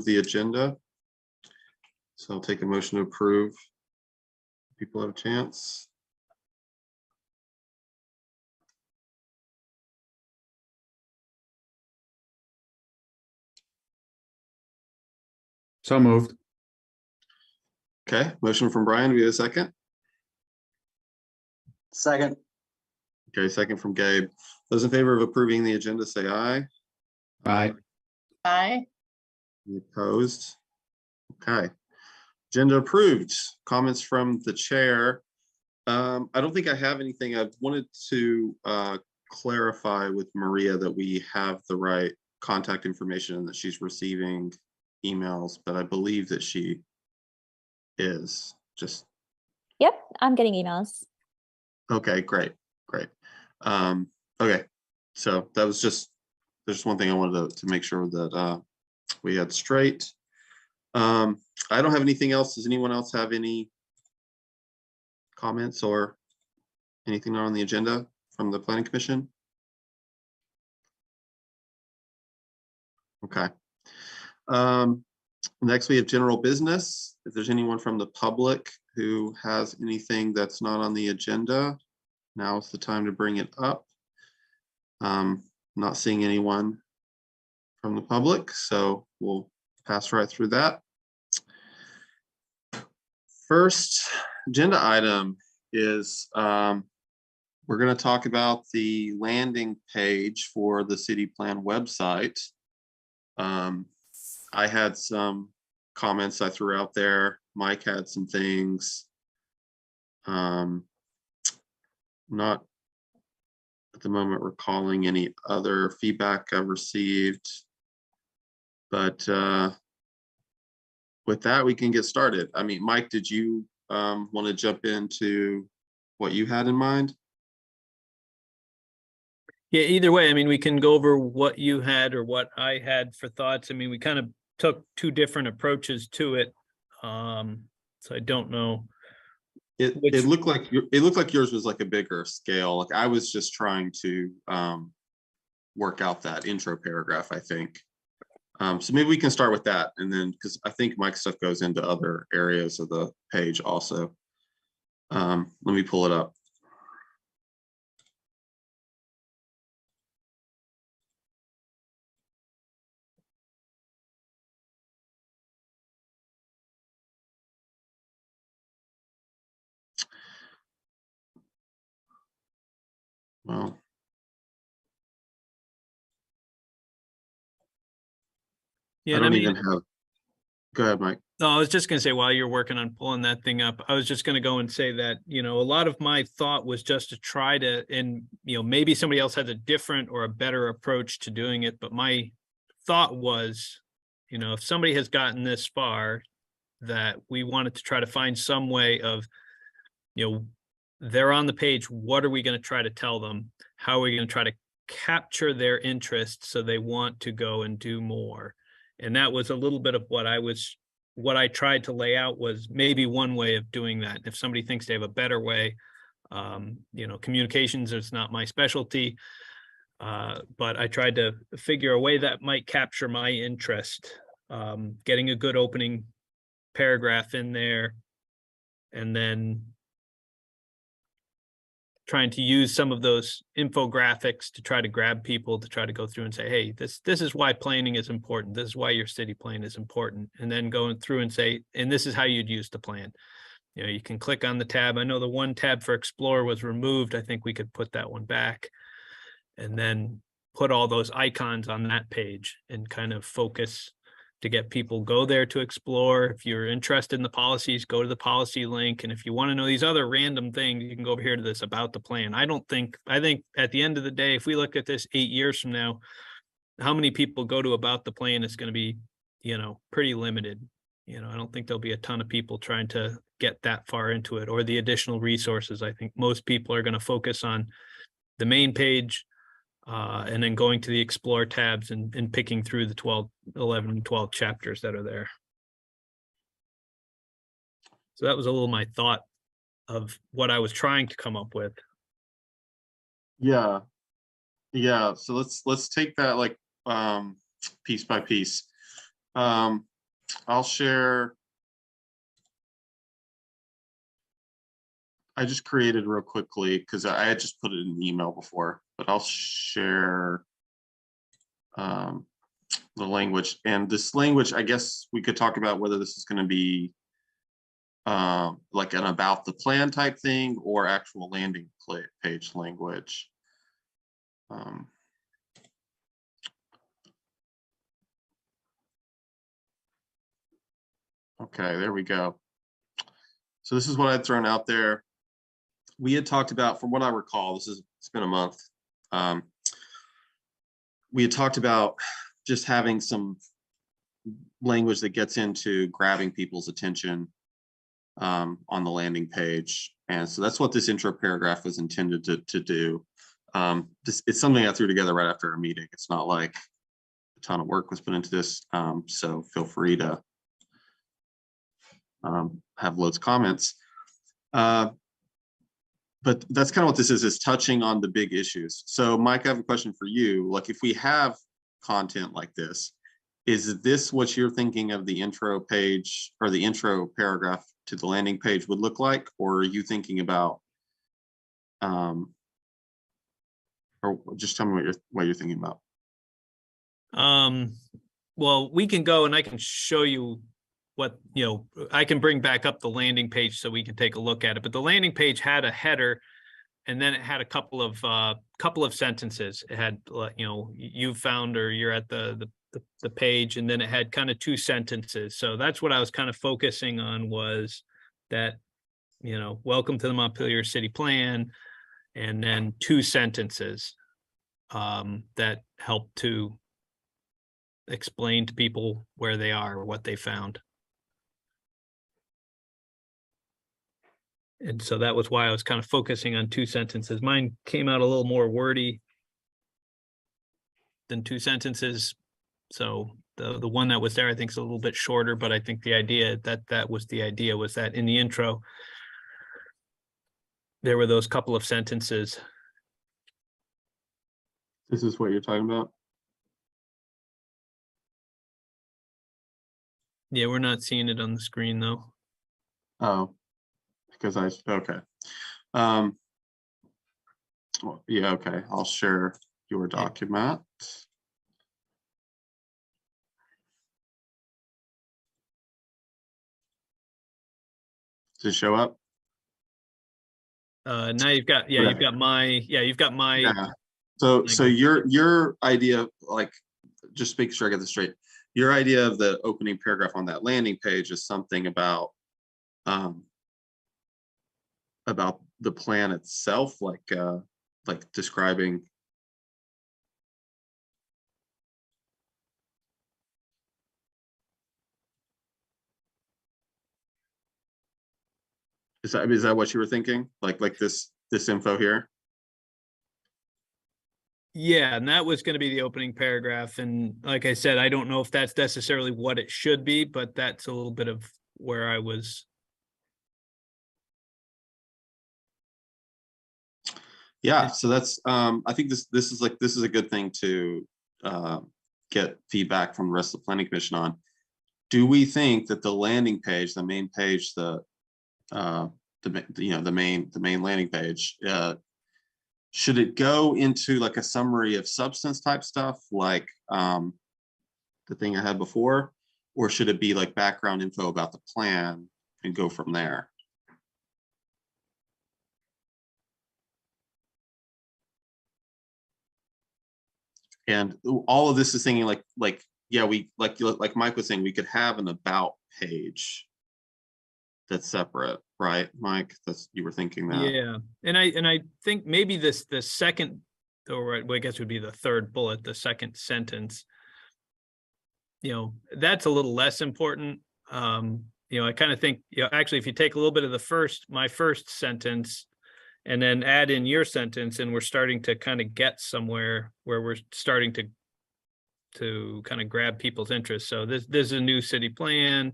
approve the agenda. So I'll take a motion to approve. People have a chance. So moved. Okay, motion from Brian. Do we have a second? Second. Okay, second from Gabe. Those in favor of approving the agenda, say aye. Aye. Aye. Any opposed? Okay. Agenda approved. Comments from the chair. I don't think I have anything. I wanted to clarify with Maria that we have the right contact information and that she's receiving emails, but I believe that she is. Just Yep, I'm getting emails. okay, great. Okay, so that was just there's one thing I wanted to make sure that we had straight. I don't have anything else. Does anyone else have any comments or anything on the agenda from the Planning Commission? Okay. Next we have general business. If there's anyone from the public who has anything that's not on the agenda, now's the time to bring it up. Not seeing anyone from the public, so we'll pass right through that. First agenda item is we're going to talk about the landing page for the city plan website. I had some comments I threw out there. Mike had some things. Not at the moment recalling any other feedback I've received, but with that we can get started. I mean, Mike, did you want to jump into what you had in mind? Yeah, either way, I mean, we can go over what you had or what I had for thoughts. I mean, we kind of took two different approaches to it. So I don't know. It looked like yours was like a bigger scale. Like I was just trying to work out that intro paragraph, I think. So maybe we can start with that, and then because I think Mike's stuff goes into other areas of the page also. Let me pull it up. Well, Yeah, I don't even have. Go ahead, Mike. No, I was just going to say, while you're working on pulling that thing up, I was just going to go and say that, a lot of my thought was just to try to, and, maybe somebody else has a different or a better approach to doing it. But my thought was, if somebody has gotten this far, that we wanted to try to find some way of, they're on the page. What are we going to try to tell them? How are we going to try to capture their interest so they want to go and do more? And that was a little bit of what I tried to lay out was maybe one way of doing that. If somebody thinks they have a better way, communications is not my specialty, but I tried to figure a way that might capture my interest, getting a good opening paragraph in there, and then trying to use some of those infographics to try to grab people to try to go through and say, hey, this is why planning is important. This is why your city plan is important. And then going through and say, and this is how you'd use the plan. You can click on the tab. I know the one tab for Explore was removed. I think we could put that one back and then put all those icons on that page and kind of focus to get people go there to explore. If you're interested in the policies, go to the policy link. And if you want to know these other random things, you can go over here to this about the plan. I think at the end of the day, if we look at this 8 years from now, how many people go to about the plan is going to be, pretty limited. I don't think there'll be a ton of people trying to get that far into it or the additional resources. I think most people are going to focus on the main page, and then going to the Explore tabs and picking through the 11 and 12 chapters that are there. So that was a little my thought of what I was trying to come up with. Yeah. So let's take that like piece by piece. I'll share. I just created real quickly because I had just put it in an email before, but I'll share the language. And this language, I guess we could talk about whether this is going to be like an about the plan type thing or actual landing page language. Okay, there we go. So this is what I'd thrown out there. We had talked about, from what I recall, it's been a month. We had talked about just having some language that gets into grabbing people's attention on the landing page. And so that's what this intro paragraph was intended to do. It's something I threw together right after a meeting. It's not like a ton of work was put into this. So feel free to have loads of comments. But that's kind of what this is touching on the big issues. So Mike, I have a question for you. Like if we have content like this, is this what you're thinking of the intro page or the intro paragraph to the landing page would look like? Or are you thinking about, or just tell me what you're thinking about. Well, we can go and I can show you what, I can bring back up the landing page so we can take a look at it. But the landing page had a header, and then it had a couple of sentences. It had, you found, or you're at the page, and then it had kind of 2 sentences. So that's what I was kind of focusing on, was that, welcome to the Montpelier City Plan, and then 2 sentences that help to explain to people where they are, or what they found. And so that was why I was kind of focusing on 2 sentences. Mine came out a little more wordy than 2 sentences. So the one that was there, I think, is a little bit shorter, but I think the idea was that in the intro, there were those couple of sentences. This is what you're talking about? Yeah, we're not seeing it on the screen though. Oh, because okay. Well, yeah, okay. I'll share your document. Does it show up? Now you've got my. Yeah. So your idea, like, just make sure I get this straight. Your idea of the opening paragraph on that landing page is something about the plan itself, like describing. Is that what you were thinking? Like this info here? Yeah, and that was going to be the opening paragraph. And like I said, I don't know if that's necessarily what it should be, but that's a little bit of where I was. Yeah, so that's I think this is a good thing to get feedback from the rest of the planning commission on. Do we think that the landing page, the main page, the main landing page, should it go into like a summary of substance type stuff, like the thing I had before, or should it be like background info about the plan and go from there? And all of this is thinking like Mike was saying, we could have an about page that's separate, right, Mike? You were thinking that. Yeah, and I think maybe the second, or I guess would be the third bullet, the second sentence. That's a little less important. I kind of think, actually, if you take a little bit of my first sentence, and then add in your sentence, and we're starting to kind of get somewhere where we're starting to kind of grab people's interest. So this is a new city plan.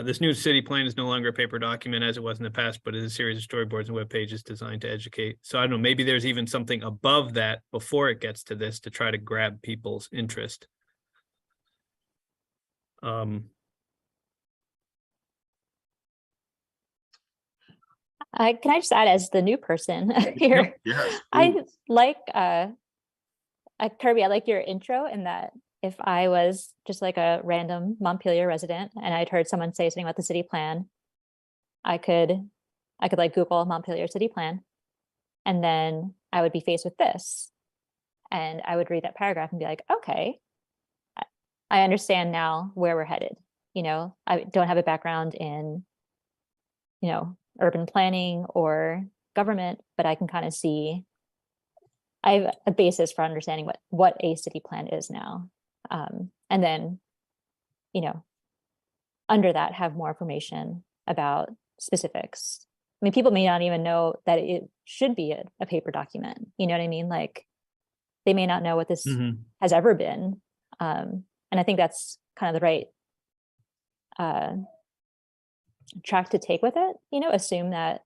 This new city plan is no longer a paper document as it was in the past, but is a series of storyboards and web pages designed to educate. So I don't know, maybe there's even something above that before it gets to this to try to grab people's interest. Can I just add, as the new person here, Yes. I please. like Kirby, I like your intro in that if I was just like a random Montpelier resident and I'd heard someone say something about the city plan, I could like Google Montpelier city plan, and then I would be faced with this. And I would read that paragraph and be like, okay, I understand now where we're headed. You know, I don't have a background in, you know, urban planning or government, but I can kind of see, I have a basis for understanding what a city plan is now. And then, you know, under that have more information about specifics. I mean, people may not even know that it should be a paper document. You know what I mean? Like, they may not know what this has ever been. And I think that's kind of the right track to take with it. You know, assume that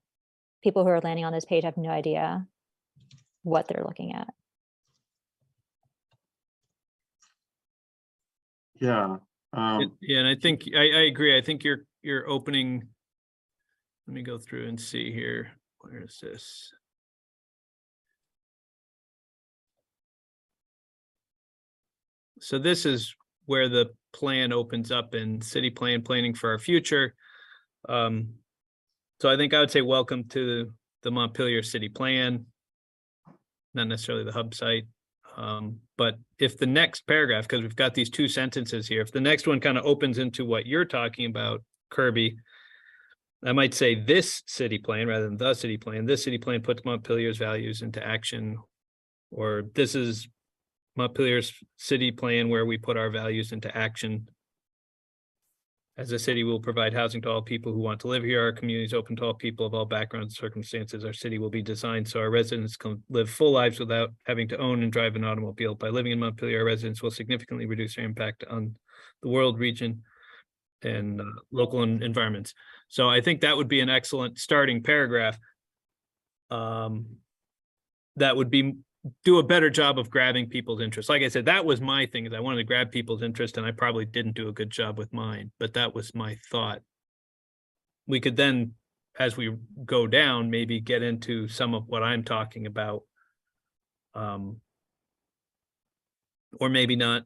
people who are landing on this page have no idea what they're looking at. Yeah. Yeah, and I think I agree. I think your opening. Let me go through and see here. Where is this? So this is where the plan opens up in city plan, planning for our future. So I think I would say welcome to the Montpelier city plan, not necessarily the hub site. But if the next paragraph, because we've got these two sentences here, if the next one kind of opens into what you're talking about, Kirby, I might say this city plan rather than the city plan. This city plan puts Montpelier's values into action, or this is Montpelier's city plan where we put our values into action. As a city, we'll provide housing to all people who want to live here. Our community is open to all people of all backgrounds and circumstances. Our city will be designed so our residents can live full lives without having to own and drive an automobile. By living in Montpelier, our residents will significantly reduce their impact on the world, region, and local environments. So I think that would be an excellent starting paragraph. That would do a better job of grabbing people's interest. Like I said, that was my thing, is I wanted to grab people's interest, and I probably didn't do a good job with mine, but that was my thought. We could then, as we go down, maybe get into some of what I'm talking about. Or maybe not.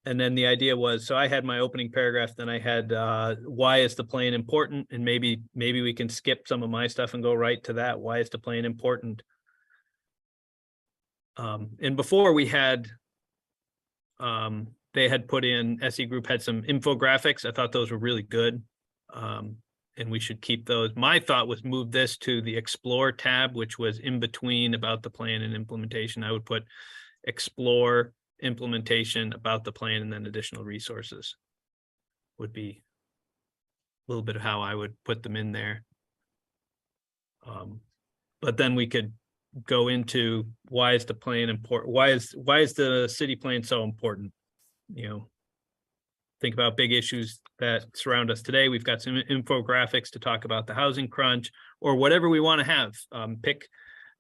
And then the idea was, so I had my opening paragraph, then I had why is the plan important? And maybe we can skip some of my stuff and go right to that. Why is the plan important? And before we had, they had put in, SE Group had some infographics. I thought those were really good. And we should keep those. My thought was move this to the Explore tab, which was in between about the plan and implementation. I would put Explore, implementation, about the plan, and then additional resources would be a little bit of how I would put them in there. But then we could go into why is the plan important? Why is the city plan so important? You know, think about big issues that surround us today. We've got some infographics to talk about the housing crunch or whatever we want to have.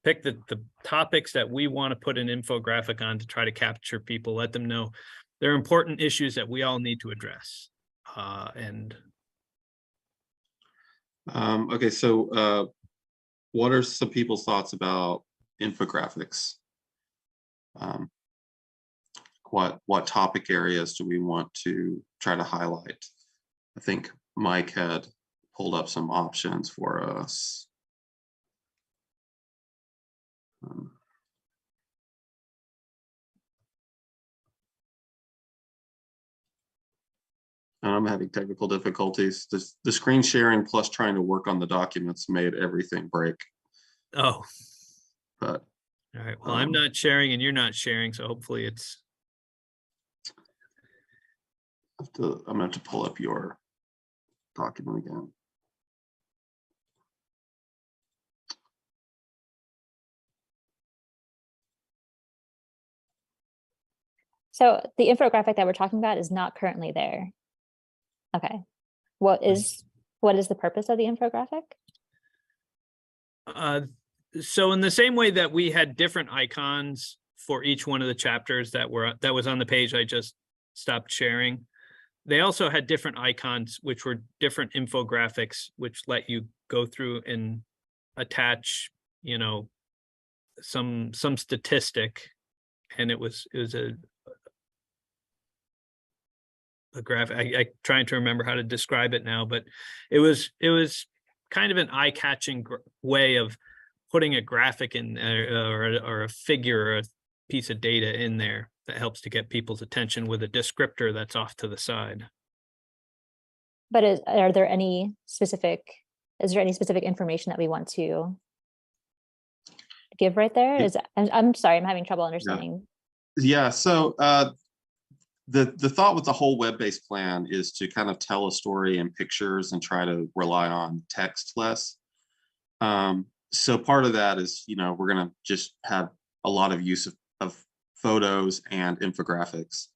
Pick the topics that we want to put an infographic on to try to capture people, let them know they're important issues that we all need to address. Okay, so what are some people's thoughts about infographics? What topic areas do we want to try to highlight? I think Mike had pulled up some options for us. And I'm having technical difficulties. The screen sharing plus trying to work on the documents made everything break. Oh, But all right. Well, I'm not sharing and you're not sharing, so hopefully it's. I'm gonna have to pull up your document again. So the infographic that we're talking about is not currently there. Okay. What is the purpose of the infographic? So in the same way that we had different icons for each one of the chapters that was on the page I just stopped sharing. They also had different icons, which were different infographics, which let you go through and attach, you know, some statistic, and it was a graphic. I trying to remember how to describe it now, but it was kind of an eye-catching way of putting a graphic in there, or a figure or a piece of data in there that helps to get people's attention with a descriptor that's off to the side. But is there any specific information that we want to give right there? Yeah. I'm sorry, I'm having trouble understanding. Yeah, so the thought with the whole web-based plan is to kind of tell a story in pictures and try to rely on text less. So part of that is, you know, we're going to just have a lot of use of photos and infographics.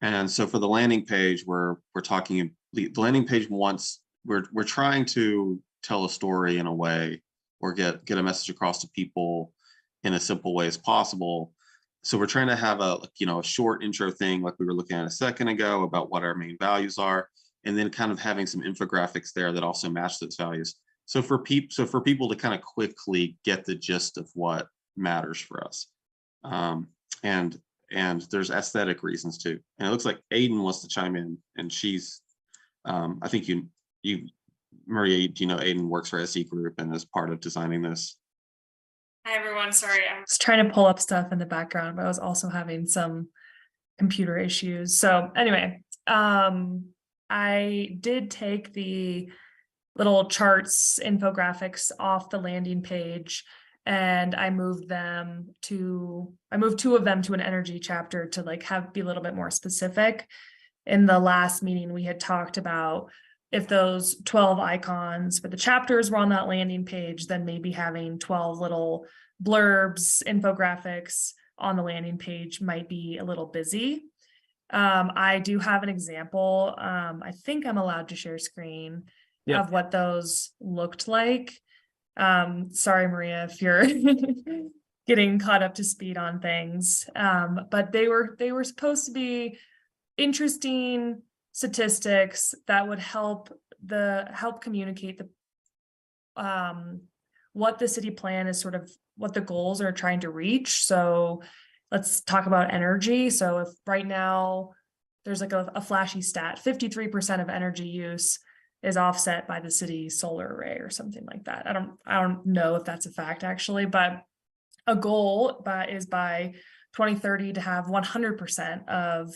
And so for the landing page, we're talking, the landing page wants, we're trying to tell a story in a way, or get a message across to people in a simple way as possible. So we're trying to have a short intro thing like we were looking at a second ago about what our main values are, and then kind of having some infographics there that also match those values. So for people to kind of quickly get the gist of what matters for us. And there's aesthetic reasons too. And it looks like Aiden wants to chime in, and she's I think you Maria, do you know Aiden works for SE Group and is part of designing this? Hi everyone, sorry, I was trying to pull up stuff in the background, but I was also having some computer issues. So anyway, I did take the little charts, infographics off the landing page, and I moved two of them to an energy chapter to be a little bit more specific. In the last meeting, we had talked about if those 12 icons for the chapters were on that landing page, then maybe having 12 little blurbs, infographics on the landing page might be a little busy. I do have an example. I think I'm allowed to share screen of what those looked like. Sorry, Maria, if you're getting caught up to speed on things. But they were supposed to be interesting statistics that would help communicate what the city plan is, sort of what the goals are trying to reach. So let's talk about energy. So if right now there's a flashy stat, 53% of energy use is offset by the city's solar array or something like that. I don't know if that's a fact actually, but a goal is by 2030 to have 100% of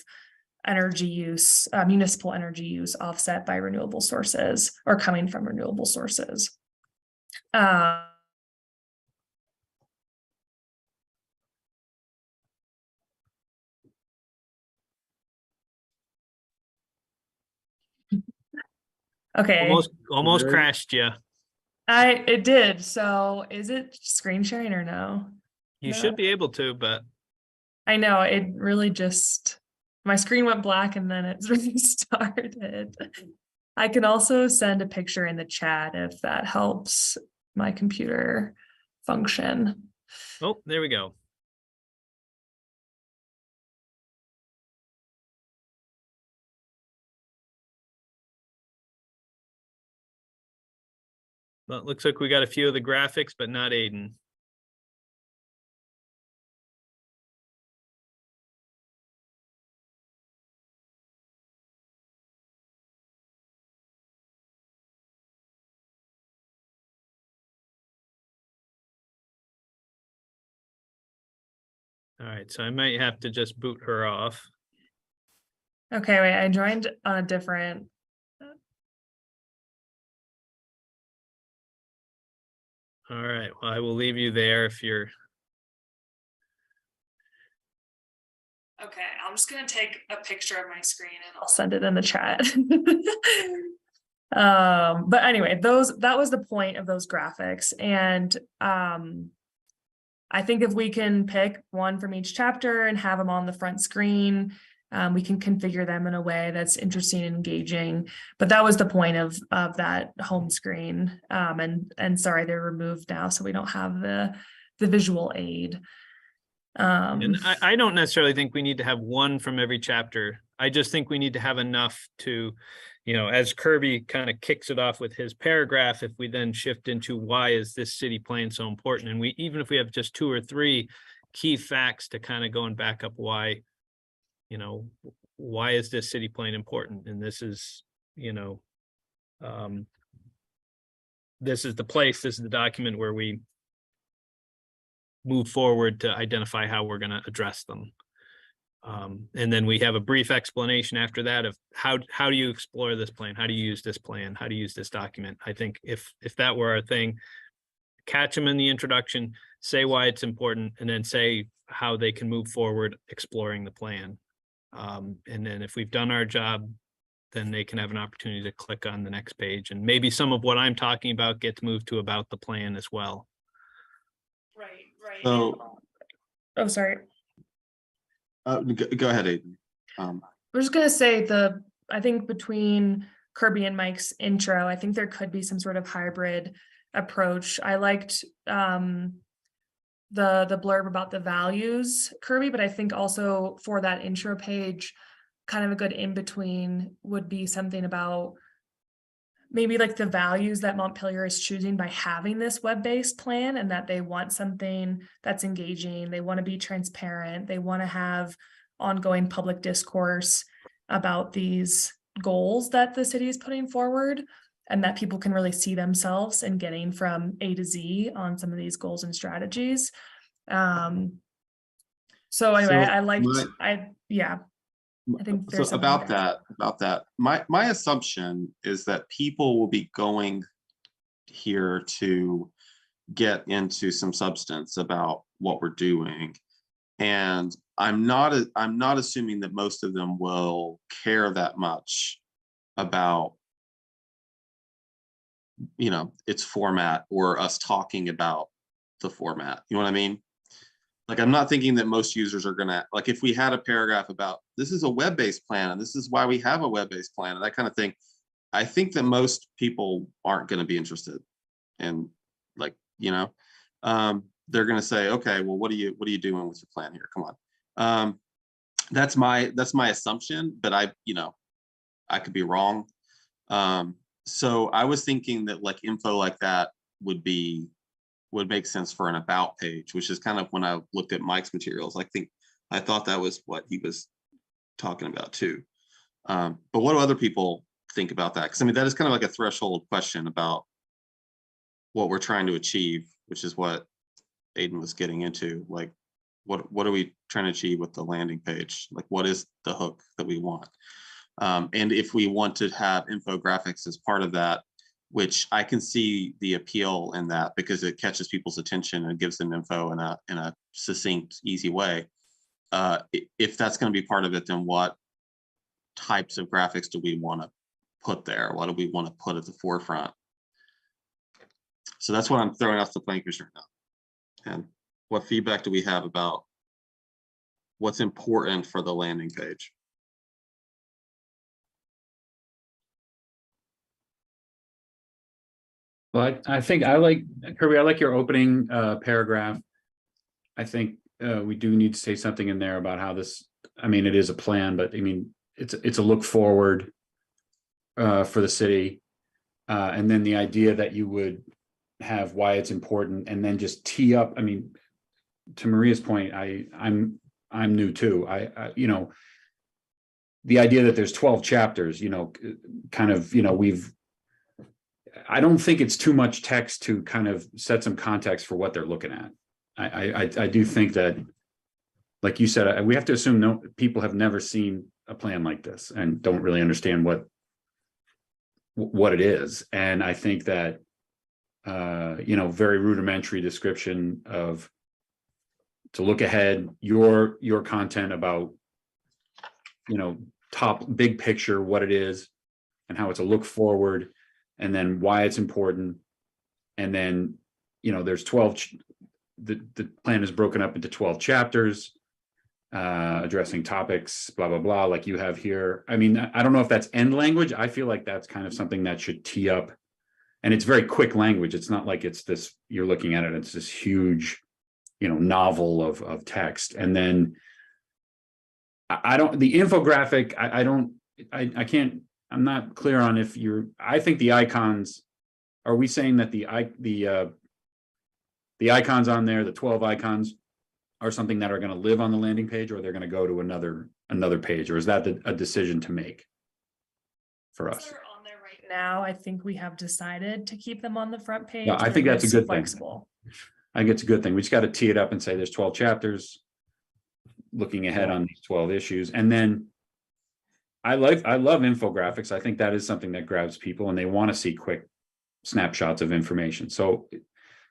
energy use, municipal energy use offset by renewable sources or coming from renewable sources. Okay. Almost crashed you. It did. So is it screen sharing or no? You should be able to, but I know it really just, my screen went black and then it restarted. I can also send a picture in the chat if that helps my computer function. Oh, there we go. Well, it looks like we got a few of the graphics, but not Aiden. All right, so I might have to just boot her off. Okay, wait, I joined on a different. All right, well, I will leave you there if you're. Okay, I'm just gonna take a picture of my screen and I'll send it in the chat. But anyway, that was the point of those graphics. And I think if we can pick one from each chapter and have them on the front screen, we can configure them in a way that's interesting and engaging. But that was the point of that home screen. And sorry, they're removed now, so we don't have the visual aid. And I don't necessarily think we need to have one from every chapter. I just think we need to have enough to, as Kirby kind of kicks it off with his paragraph, if we then shift into why is this city plan so important? And even if we have just 2 or 3 key facts to kind of go and back up why, why is this city plan important? And this is, this is the place, this is the document where we move forward to identify how we're going to address them. And then we have a brief explanation after that of how do you explore this plan? How do you use this plan? How do you use this document? I think if that were our thing, catch them in the introduction, say why it's important, and then say how they can move forward exploring the plan. And then if we've done our job, then they can have an opportunity to click on the next page. And maybe some of what I'm talking about gets moved to about the plan as well. Right. So, Oh, sorry. go ahead, Aiden. I was just gonna say I think between Kirby and Mike's intro, I think there could be some sort of hybrid approach. I liked the blurb about the values, Kirby, but I think also for that intro page, kind of a good in between would be something about maybe like the values that Montpelier is choosing by having this web-based plan, and that they want something that's engaging. They want to be transparent. They want to have ongoing public discourse about these goals that the city is putting forward, and that people can really see themselves in getting from A to Z on some of these goals and strategies. So anyway, I think there's so about that. My assumption is that people will be going here to get into some substance about what we're doing, and I'm not assuming that most of them will care that much about its format or us talking about the format. You know what I mean? Like, I'm not thinking that most users are gonna, like, if we had a paragraph about this is a web-based plan and this is why we have a web-based plan and that kind of thing, I think that most people aren't going to be interested. And like, they're going to say, okay, well, what are you doing with your plan here? Come on. That's my assumption, but I could be wrong. So I was thinking that like info like that would make sense for an about page, which is kind of when I looked at Mike's materials. I thought that was what he was talking about too. But what do other people think about that? Because I mean, that is kind of like a threshold question about what we're trying to achieve, which is what Aiden was getting into. Like, what are we trying to achieve with the landing page? Like, what is the hook that we want? And if we want to have infographics as part of that, which I can see the appeal in that because it catches people's attention and gives them info in a succinct, easy way. If that's going to be part of it, then what types of graphics do we want to put there? What do we want to put at the forefront? So that's what I'm throwing out to the planning commission right now. And what feedback do we have about what's important for the landing page? But I think Kirby, I like your opening paragraph. I think we do need to say something in there about how this, I mean, it is a plan, but I mean, it's a look forward for the city. And then the idea that you would have why it's important and then just tee up. I mean, to Maria's point, I'm new too. The idea that there's 12 chapters, I don't think it's too much text to kind of set some context for what they're looking at. I do think that, like you said, we have to assume people have never seen a plan like this and don't really understand what it is. And I think that, very rudimentary description of to look ahead, your content about, top big picture, what it is and how it's a look forward, and then why it's important. And then, there's 12, the plan is broken up into 12 chapters, addressing topics, blah, blah, blah, like you have here. I mean, I don't know if that's end language. I feel like that's kind of something that should tee up, and it's very quick language. It's not like it's this, you're looking at it, it's this huge novel of text. And then I don't, the infographic, I can't, I'm not clear on if I think the icons, are we saying that the icons on there, the 12 icons, are something that are going to live on the landing page, or they're going to go to another page, or is that a decision to make for us? They're on there right now. I think we have decided to keep them on the front page. Yeah, I but think it that's a is good thing. flexible. I think it's a good thing. We just got to tee it up and say there's 12 chapters, looking ahead on these 12 issues. And then I love infographics. I think that is something that grabs people, and they want to see quick snapshots of information. So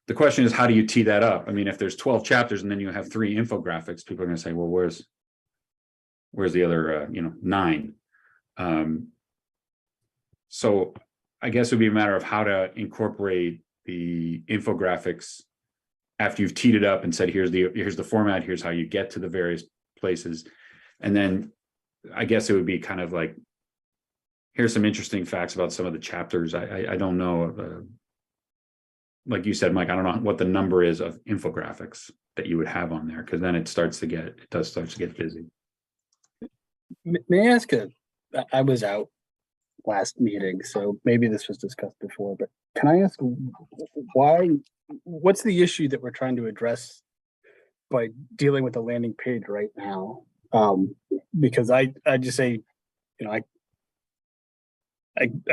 the question is, how do you tee that up? I mean, if there's 12 chapters and then you have 3 infographics, people are going to say, well, where's the other 9? So I guess it would be a matter of how to incorporate the infographics after you've teed it up and said, here's the format, here's how you get to the various places. And then I guess it would be kind of like, here's some interesting facts about some of the chapters. I don't know. Like you said, Mike, I don't know what the number is of infographics that you would have on there, because then it does start to get busy. May I ask I was out last meeting, so maybe this was discussed before, but can I ask what's the issue that we're trying to address by dealing with the landing page right now? Because I just say, I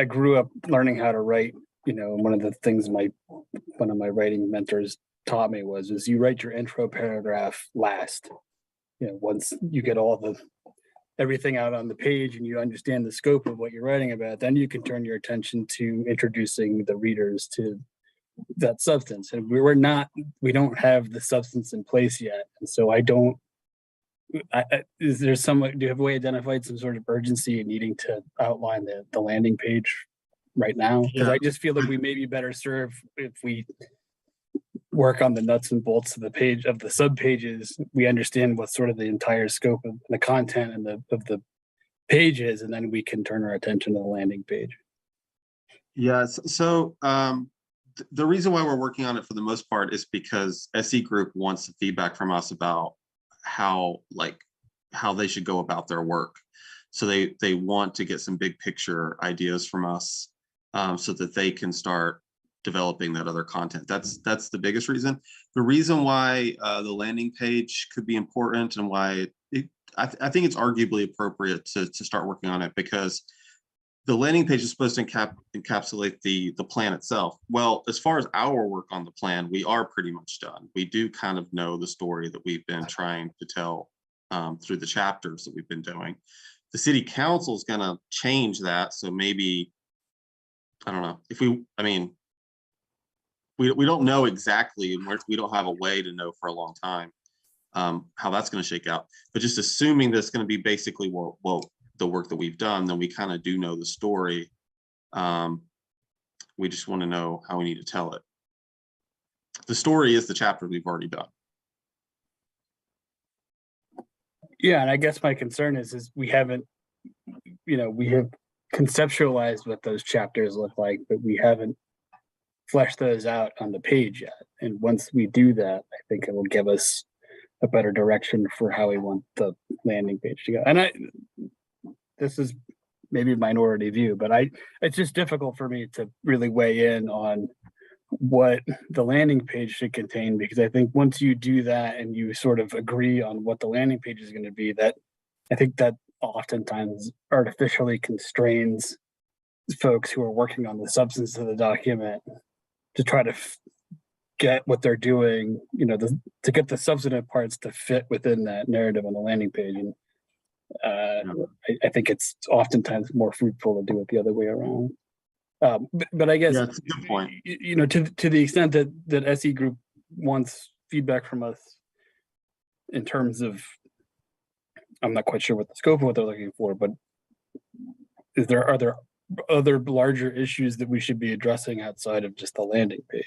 grew up learning how to write, one of the things one of my writing mentors taught me was you write your intro paragraph last. Once you get everything out on the page and you understand the scope of what you're writing about, then you can turn your attention to introducing the readers to that substance. And we don't have the substance in place yet. And so do you have a way identified some sort of urgency in needing to outline the landing page right now? Because I just feel like we may be better served if we work on the nuts and bolts of the page, of the sub pages. We understand what sort of the entire scope of the content and of the pages, and then we can turn our attention to the landing page. Yes. So the reason why we're working on it for the most part is because SE Group wants the feedback from us about how they should go about their work. So they want to get some big picture ideas from us, so that they can start developing that other content. That's the biggest reason. The reason why the landing page could be important, and why I think it's arguably appropriate to start working on it, because the landing page is supposed to encapsulate the plan itself. Well, as far as our work on the plan, we are pretty much done. We do kind of know the story that we've been trying to tell through the chapters that we've been doing. The city council is going to change that. So maybe, I don't know, we don't know exactly, and we don't have a way to know for a long time how that's going to shake out. But just assuming that's going to be basically the work that we've done, then we kind of do know the story. We just want to know how we need to tell it. The story is the chapter we've already done. Yeah, and I guess my concern is we haven't, we have conceptualized what those chapters look like, but we haven't fleshed those out on the page yet. And once we do that, I think it will give us a better direction for how we want the landing page to go. And this is maybe a minority view, but it's just difficult for me to really weigh in on what the landing page should contain, because I think once you do that and you sort of agree on what the landing page is going to be, that I think that oftentimes artificially constrains folks who are working on the substance of the document to try to get what they're doing, to get the substantive parts to fit within that narrative on the landing page. And I think it's oftentimes more fruitful to do it the other way around. But I guess, that's a good point. To the extent that SE Group wants feedback from us in terms of, I'm not quite sure what the scope of what they're looking for, but are there other larger issues that we should be addressing outside of just the landing page?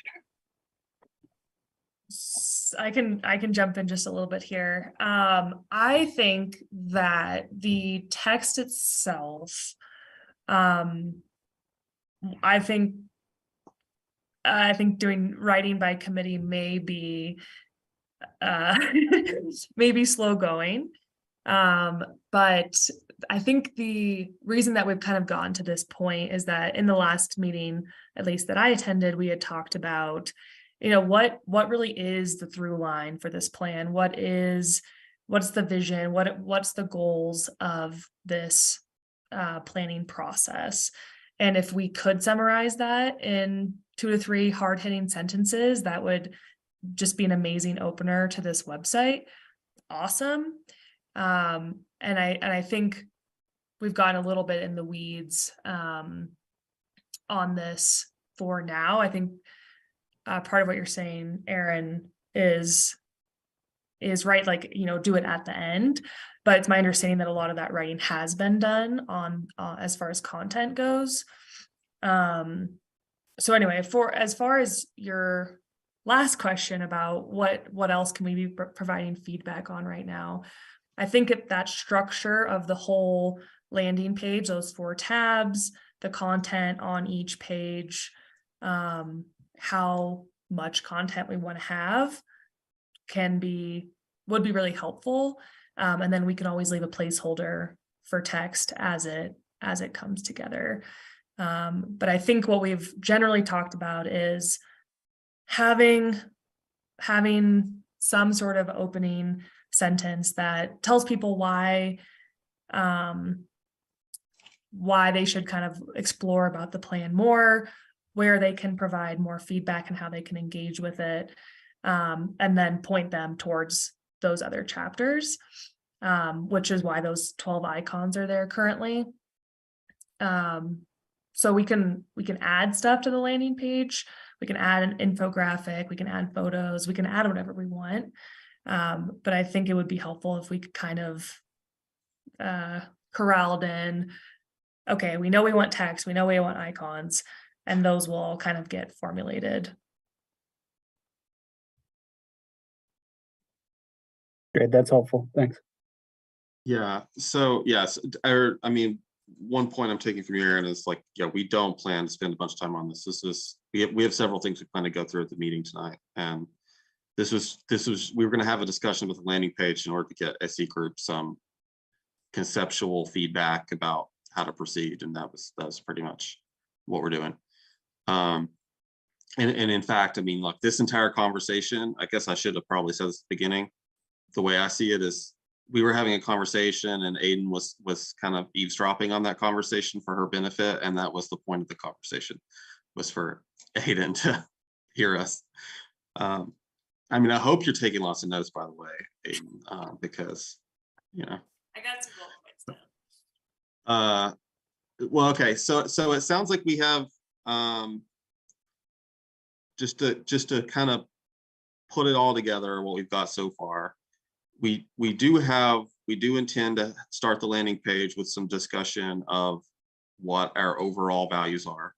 I can jump in just a little bit here. I think that the text itself, I think doing writing by committee may be uh, maybe slow going. But I think the reason that we've kind of gotten to this point is that in the last meeting, at least that I attended, we had talked about, what really is the through line for this plan? What's the vision? What's the goals of this planning process? And if we could summarize that in 2 to 3 hard-hitting sentences, that would just be an amazing opener to this website. Awesome. And I think we've gotten a little bit in the weeds on this for now. I think part of what you're saying, Aaron, is right, like, do it at the end. But it's my understanding that a lot of that writing has been done on as far as content goes. So anyway, as far as your last question about what else can we be providing feedback on right now, I think that structure of the whole landing page, those 4 tabs, the content on each page, how much content we want to have would be really helpful. And then we can always leave a placeholder for text as it comes together. But I think what we've generally talked about is having some sort of opening sentence that tells people why they should kind of explore about the plan more, where they can provide more feedback and how they can engage with it, and then point them towards those other chapters, which is why those 12 icons are there currently. So we can add stuff to the landing page. We can add an infographic, we can add photos, we can add whatever we want. But I think it would be helpful if we could kind of corralled in, okay, we know we want text, we know we want icons, and those will all kind of get formulated. Great, that's helpful. Thanks. Yeah, so yes, I mean, one point I'm taking from you, Aaron, is like, yeah, we don't plan to spend a bunch of time on this. We have several things we plan to go through at the meeting tonight. And we were going to have a discussion with the landing page in order to get SE group some conceptual feedback about how to proceed. And that was pretty much what we're doing. And in fact, I mean, like, this entire conversation, I guess I should have probably said this at the beginning. The way I see it is, we were having a conversation and Aiden was kind of eavesdropping on that conversation for her benefit. And that was the point of the conversation, was for Aiden to hear us. I mean, I hope you're taking lots of notes, by the way, Aiden, because, I got some bullet points now. Well, okay, so it sounds like we have, just to kind of put it all together, what we've got so far. We do intend to start the landing page with some discussion of what our overall values are,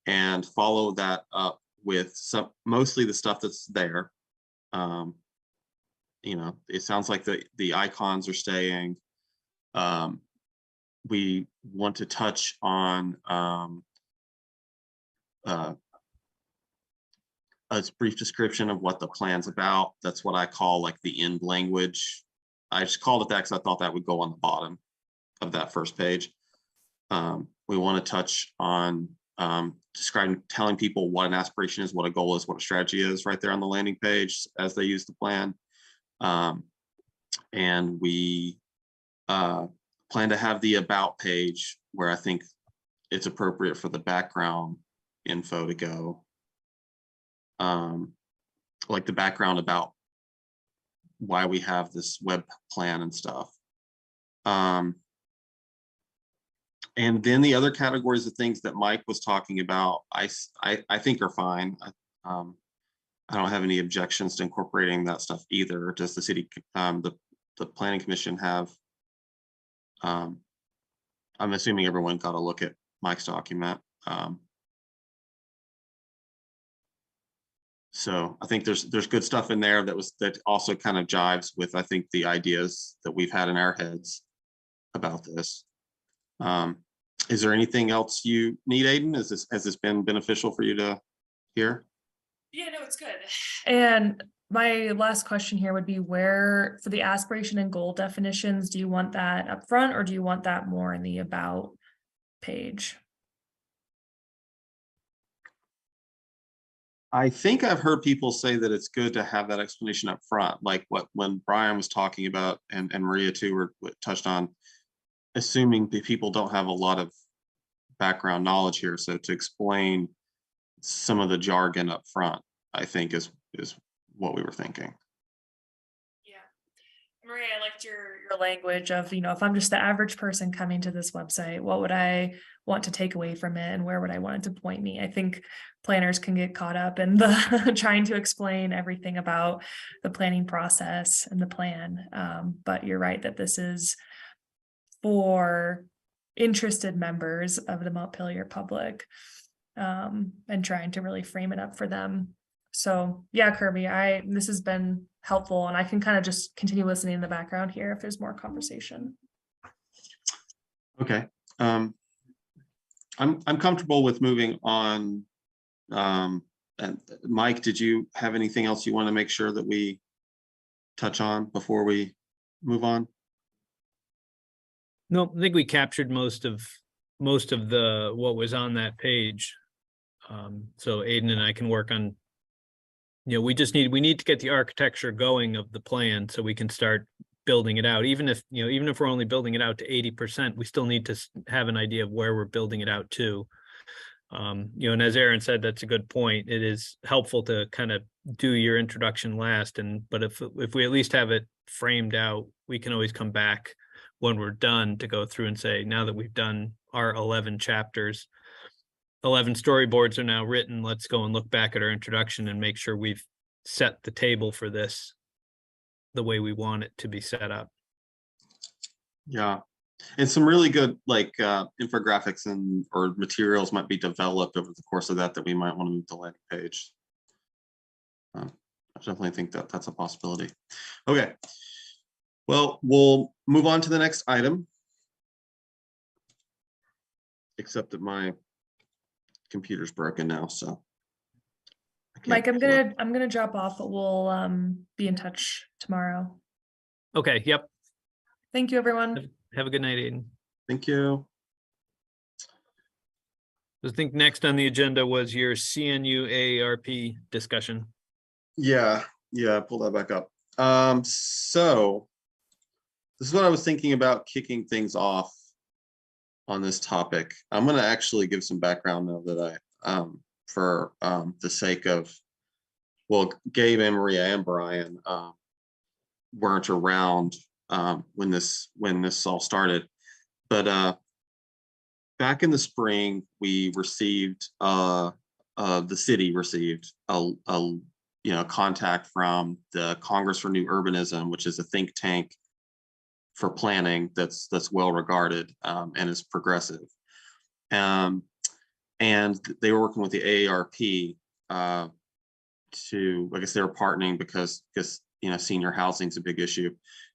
and follow that up with mostly the stuff that's there. It sounds like the icons are staying. We want to touch on a brief description of what the plan's about. That's what I call like the end language. I just called it that because I thought that would go on the bottom of that first page. We want to touch on telling people what an aspiration is, what a goal is, what a strategy is, right there on the landing page as they use the plan. And we plan to have the about page where I think it's appropriate for the background info to go. Like the background about why we have this web plan and stuff. And then the other categories of things that Mike was talking about, I think are fine. I don't have any objections to incorporating that stuff either. Does the city, the planning commission have? I'm assuming everyone got a look at Mike's document. So I think there's good stuff in there that also kind of jives with, I think, the ideas that we've had in our heads about this. Is there anything else you need, Aiden? Has this been beneficial for you to hear? Yeah, no, it's good. And My last question here would be where, for the aspiration and goal definitions, do you want that up front or do you want that more in the about page? I think I've heard people say that it's good to have that explanation up front, like when Brian was talking about, and Maria too were touched on, assuming that people don't have a lot of background knowledge here. So to explain some of the jargon up front, I think is what we were thinking. Yeah. Maria, I liked your language of, you know, if I'm just the average person coming to this website, what would I want to take away from it and where would I want it to point me? I think planners can get caught up in the trying to explain everything about the planning process and the plan. But you're right that this is for interested members of the Montpelier public, and trying to really frame it up for them. So yeah, Kirby, this has been helpful and I can kind of just continue listening in the background here if there's more conversation. Okay. I'm comfortable with moving on. And Mike, did you have anything else you want to make sure that we touch on before we move on? No, I think we captured most of the what was on that page. So Aiden and I can work on, you know, we need to get the architecture going of the plan so we can start building it out. Even if we're only building it out to 80%, we still need to have an idea of where we're building it out to. You know, and as Aaron said, that's a good point. It is helpful to kind of do your introduction last, but if we at least have it framed out, we can always come back when we're done to go through and say, now that we've done our 11 chapters, 11 storyboards are now written, let's go and look back at our introduction and make sure we've set the table for this the way we want it to be set up. Yeah. And some really good infographics or materials might be developed over the course of that we might want to move to the landing page. I definitely think that that's a possibility. Okay. Well, we'll move on to the next item. Except that my computer's broken now, so. Mike, I'm gonna drop off, but we'll be in touch tomorrow. Okay, yep. Thank you, everyone. Have a good night, Aiden. Thank you. I think next on the agenda was your CNU AARP discussion. Yeah, pull that back up. So this is what I was thinking about kicking things off on this topic. I'm going to actually give some background now that for the sake of, well, Gabe and Maria and Brian weren't around when this all started, but back in the spring we received the city received a contact from the Congress for New Urbanism, which is a think tank for planning that's well regarded and is progressive. And they were working with the AARP to, I guess they were partnering because senior housing is a big issue.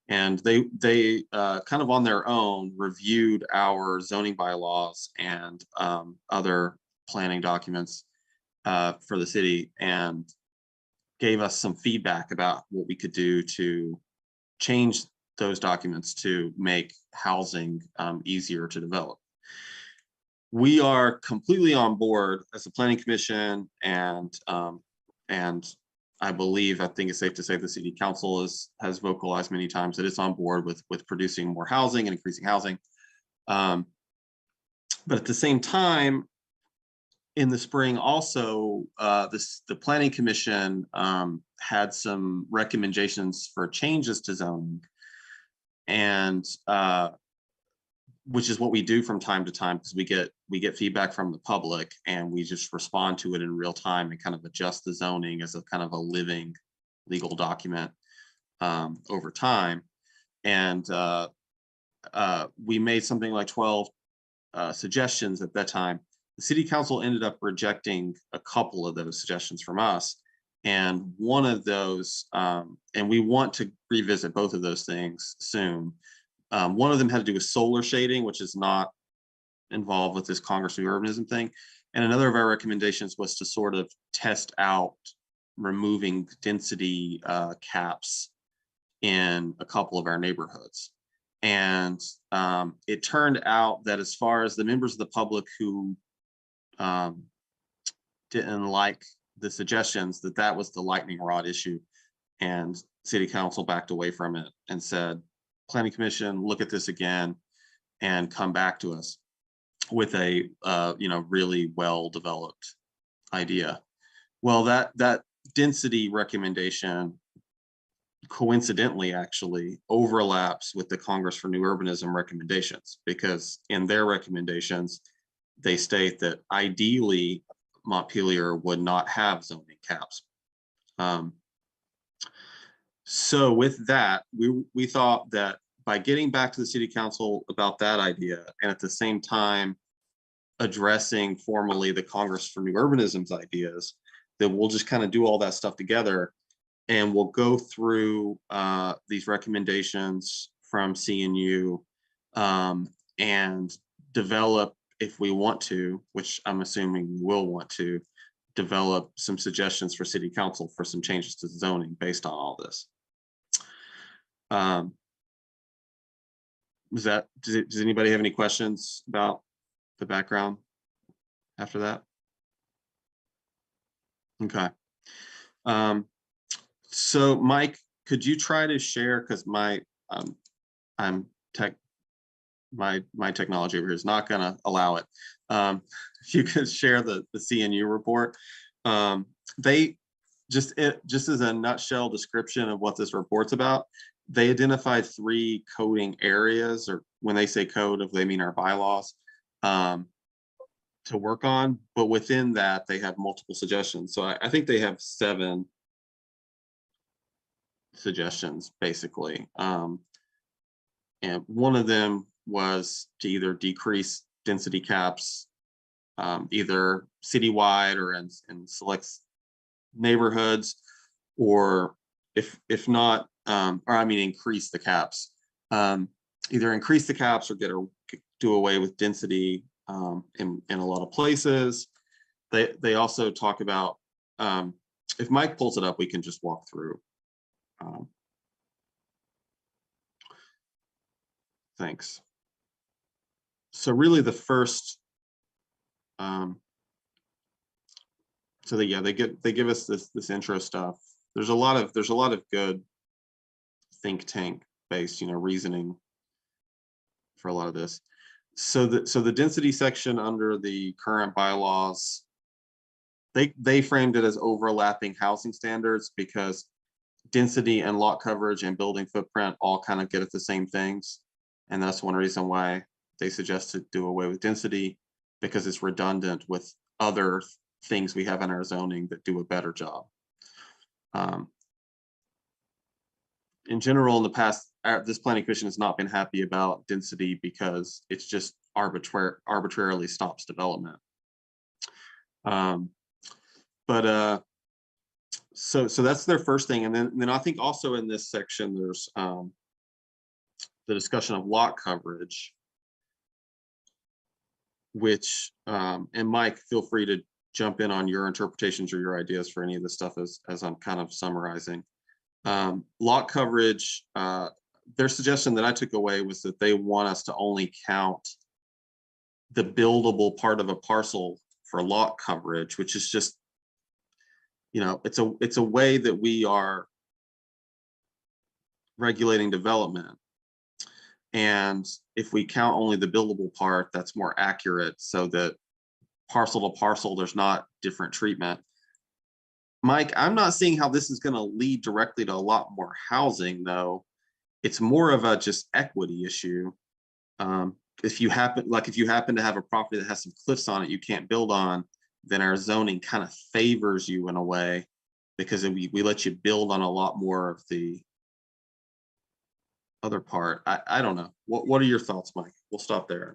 And they kind of on their own reviewed our zoning bylaws and other planning documents for the city and gave us some feedback about what we could do to change those documents to make housing easier to develop. We are completely on board as a planning commission, and I think it's safe to say the city council has vocalized many times that it's on board with producing more housing and increasing housing. But at the same time, in the spring also, the planning commission had some recommendations for changes to zoning, and which is what we do from time to time, because we get feedback from the public and we just respond to it in real time and kind of adjust the zoning as a kind of a living legal document over time. And we made something like 12 suggestions at that time. The city council ended up rejecting a couple of those suggestions from us. And one of those, and we want to revisit both of those things soon. One of them had to do with solar shading, which is not involved with this Congress of Urbanism thing. And another of our recommendations was to sort of test out removing density caps in a couple of our neighborhoods. And it turned out that as far as the members of the public who didn't like the suggestions, that was the lightning rod issue. And city council backed away from it and said, planning commission, look at this again and come back to us with a really well-developed idea. Well, that density recommendation coincidentally actually overlaps with the Congress for New Urbanism recommendations, because in their recommendations, they state that ideally Montpelier would not have zoning caps. So with that, we thought that by getting back to the city council about that idea, and at the same time addressing formally the Congress for New Urbanism's ideas, that we'll just kind of do all that stuff together, and we'll go through these recommendations from CNU and develop, if we want to, which I'm assuming we will want to, develop some suggestions for city council for some changes to zoning based on all this. Does anybody have any questions about the background after that? Okay. So Mike, could you try to share, because my technology over here is not going to allow it. If you could share the CNU report. They just as a nutshell description of what this report's about, they identified 3 coding areas, or when they say code, if they mean our bylaws, to work on, but within that they have multiple suggestions. So I think they have 7 suggestions basically. And one of them was to either decrease density caps, either citywide or in select neighborhoods, or if not, or I mean increase the caps. Either increase the caps or do away with density in a lot of places. They also talk about, if Mike pulls it up, we can just walk through. Thanks. So really the first, so they give us this intro stuff. There's a lot of good think tank based, reasoning for a lot of this. So the density section under the current bylaws, they framed it as overlapping housing standards, because density and lot coverage and building footprint all kind of get at the same things. And that's one reason why they suggest to do away with density, because it's redundant with other things we have in our zoning that do a better job. In general, in the past, this planning commission has not been happy about density because it's just arbitrarily stops development. So that's their first thing. And then I think also in this section, there's the discussion of lot coverage, which, and Mike, feel free to jump in on your interpretations or your ideas for any of this stuff as I'm kind of summarizing. Lot coverage, their suggestion that I took away was that they want us to only count the buildable part of a parcel for lot coverage, which is just, it's a way that we are regulating development. And if we count only the buildable part, that's more accurate, so that parcel to parcel, there's not different treatment. Mike, I'm not seeing how this is going to lead directly to a lot more housing, though. It's more of a just equity issue. If you happen to have a property that has some cliffs on it you can't build on, then our zoning kind of favors you in a way, because we let you build on a lot more of the other part. I don't know. What are your thoughts, Mike? We'll stop there.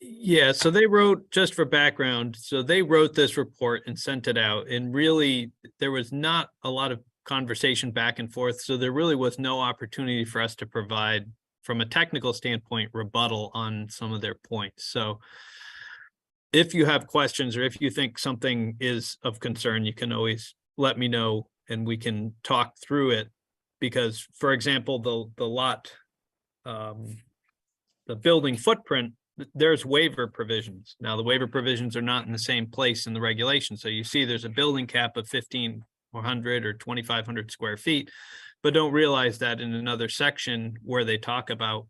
Yeah, so they wrote, just for background, so they wrote this report and sent it out, and really there was not a lot of conversation back and forth. So there really was no opportunity for us to provide, from a technical standpoint, rebuttal on some of their points. So if you have questions, or if you think something is of concern, you can always let me know and we can talk through it. Because, for example, the lot, the building footprint, there's waiver provisions. Now, the waiver provisions are not in the same place in the regulation. So you see there's a building cap of 1,500 or 2,500 square feet, but don't realize that in another section where they talk about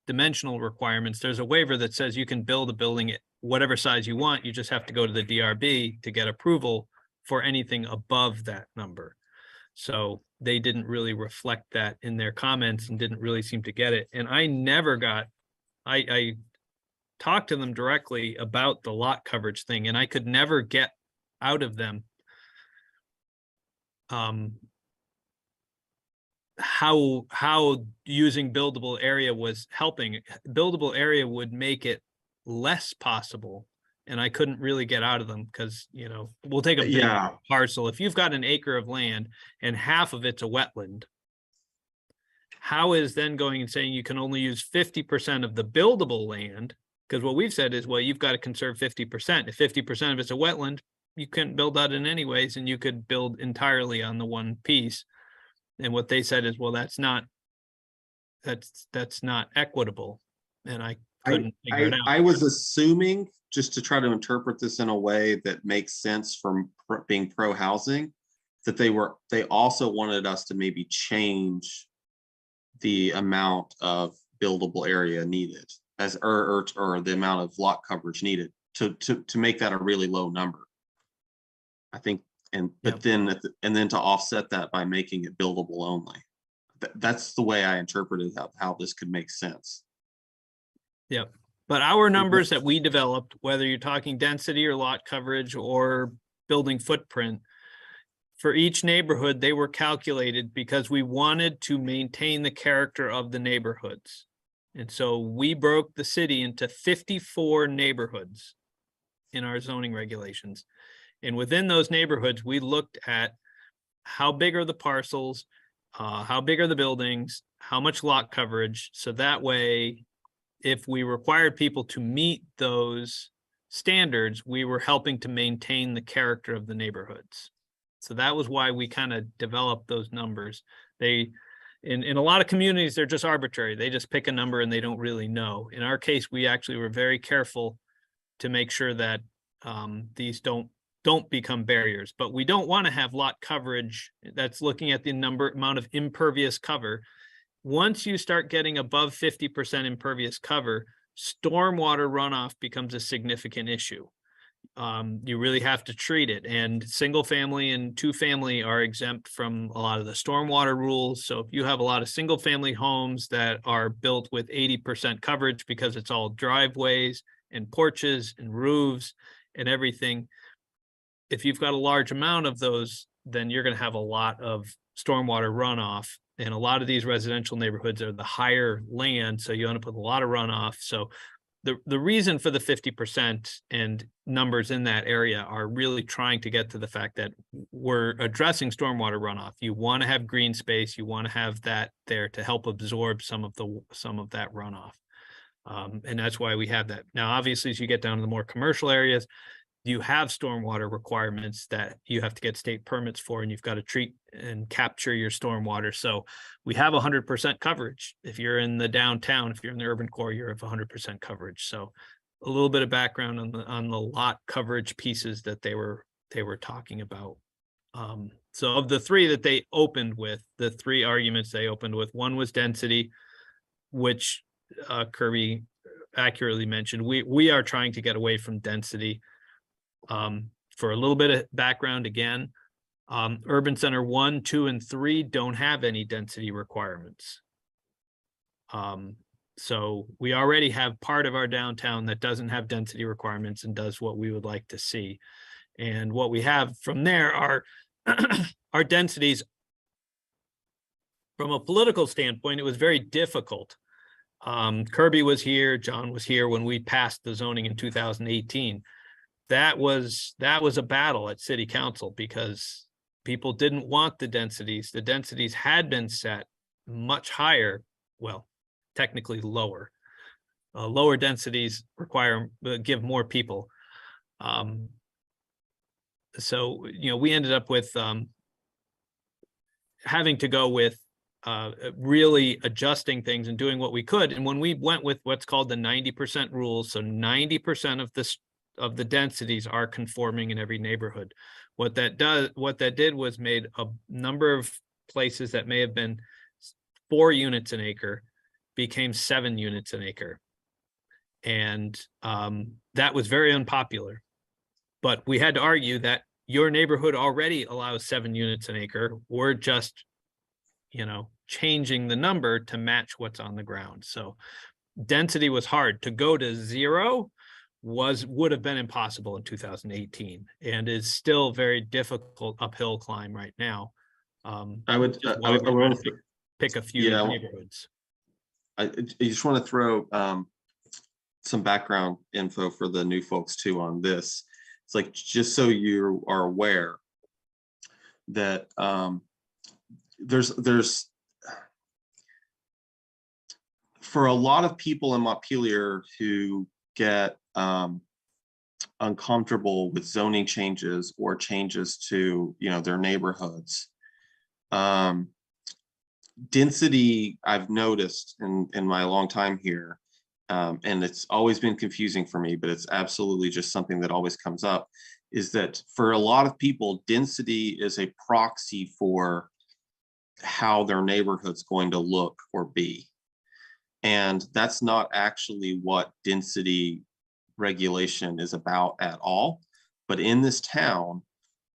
dimensional requirements, there's a waiver that says you can build a building at whatever size you want. You just have to go to the DRB to get approval for anything above that number. So they didn't really reflect that in their comments and didn't really seem to get it. And I never got, I talked to them directly about the lot coverage thing, and I could never get out of them how using buildable area was helping. Buildable area would make it less possible, and I couldn't really get out of them because, you know, we'll take a big parcel. If you've got an acre of land and half of it's a wetland, how is then going and saying you can only use 50% of the buildable land? Because what we've said is, well, you've got to conserve 50%. If 50% of it's a wetland, you couldn't build that in anyways, and you could build entirely on the one piece. And what they said is, well, that's not equitable. And I couldn't figure it out. I was assuming, just to try to interpret this in a way that makes sense from being pro housing, that they also wanted us to maybe change the amount of buildable area needed as or the amount of lot coverage needed to make that a really low number. I think, but then to offset that by making it buildable only. That's the way I interpreted how this could make sense. Yep. But our numbers that we developed, whether you're talking density or lot coverage or building footprint, for each neighborhood, they were calculated because we wanted to maintain the character of the neighborhoods. And so we broke the city into 54 neighborhoods in our zoning regulations. And within those neighborhoods, we looked at how big are the parcels, how big are the buildings, how much lot coverage. So that way, if we required people to meet those standards, we were helping to maintain the character of the neighborhoods. So that was why we kind of developed those numbers. In a lot of communities, they're just arbitrary. They just pick a number and they don't really know. In our case, we actually were very careful to make sure that these don't become barriers. But we don't want to have lot coverage that's looking at the amount of impervious cover. Once you start getting above 50% impervious cover, stormwater runoff becomes a significant issue. You really have to treat it, and single family and two family are exempt from a lot of the stormwater rules. So if you have a lot of single family homes that are built with 80% coverage because it's all driveways and porches and roofs and everything, if you've got a large amount of those, then you're going to have a lot of stormwater runoff. And a lot of these residential neighborhoods are the higher land, so you end up with a lot of runoff. So the reason for the 50% and numbers in that area are really trying to get to the fact that we're addressing stormwater runoff. You want to have green space. You want to have that there to help absorb some of that runoff. And that's why we have that. Now, obviously, as you get down to the more commercial areas, you have stormwater requirements that you have to get state permits for, and you've got to treat and capture your stormwater. So we have 100% coverage. If you're in the downtown, if you're in the urban core, you're of 100% coverage. So a little bit of background on the lot coverage pieces that they were talking about. So of the three that they opened with, the three arguments they opened with, one was density, which Kirby accurately mentioned. We are trying to get away from density. For a little bit of background again, Urban Center 1, 2, and 3 don't have any density requirements. So we already have part of our downtown that doesn't have density requirements and does what we would like to see. And what we have from there are our densities. From a political standpoint, it was very difficult. Kirby was here, John was here when we passed the zoning in 2018. That was a battle at city council because people didn't want the densities. The densities had been set much higher. Well, technically lower. Lower densities give more people. so, we ended up with having to go with really adjusting things and doing what we could. And when we went with what's called the 90% rule, so 90% of the densities are conforming in every neighborhood. What that did was made a number of places that may have been 4 units an acre became 7 units an acre. And that was very unpopular. But we had to argue that your neighborhood already allows 7 units an acre. We're just, changing the number to match what's on the ground. So density was hard. To go to 0 would have been impossible in 2018, and is still very difficult uphill climb right now. I would, which is I why would- I we're would trying to pick a few yeah, neighborhoods. I just want to throw some background info for the new folks too on this. It's like, just so you are aware that there's for a lot of people in Montpelier who get uncomfortable with zoning changes or changes to their neighborhoods. Density, I've noticed in my long time here, and it's always been confusing for me, but it's absolutely just something that always comes up, is that for a lot of people, density is a proxy for how their neighborhood's going to look or be. And that's not actually what density regulation is about at all. But in this town,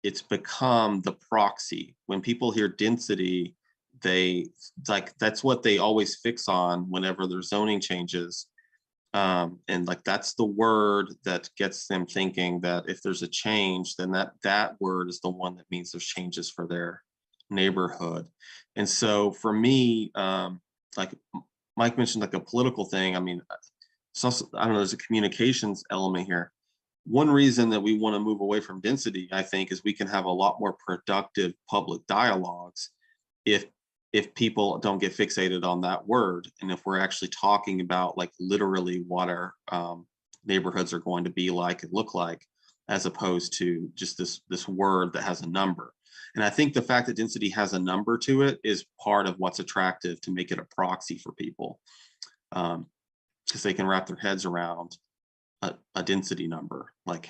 it's become the proxy. When people hear density, that's what they always fix on whenever there's zoning changes. And that's the word that gets them thinking that if there's a change, then that word is the one that means there's changes for their neighborhood. And so for me, like Mike mentioned, like a political thing, I mean, it's also, I don't know, there's a communications element here. One reason that we want to move away from density, I think, is we can have a lot more productive public dialogues if people don't get fixated on that word, and if we're actually talking about like literally what our neighborhoods are going to be like and look like, as opposed to just this word that has a number. And I think the fact that density has a number to it is part of what's attractive to make it a proxy for people, because they can wrap their heads around a density number, like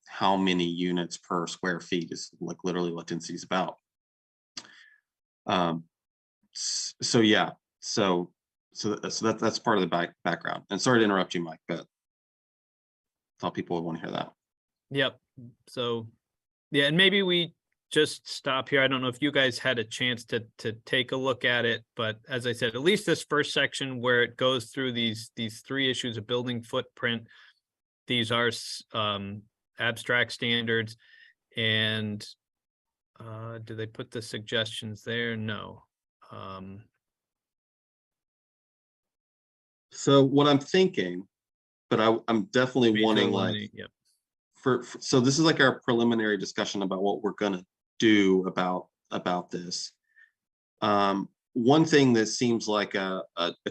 how many units per square feet is like literally what density is about. So yeah, so that's part of the background. And sorry to interrupt you, Mike, but thought people would want to hear that. Yep. So yeah, and maybe we just stop here. I don't know if you guys had a chance to take a look at it, but as I said, at least this first section where it goes through these 3 issues of building footprint, these are abstract standards. And do they put the suggestions there? No. So what I'm thinking, but I'm definitely Maybe to wanting like eliminate, yep. so this is like our preliminary discussion about what we're going to do about this. One thing that seems like a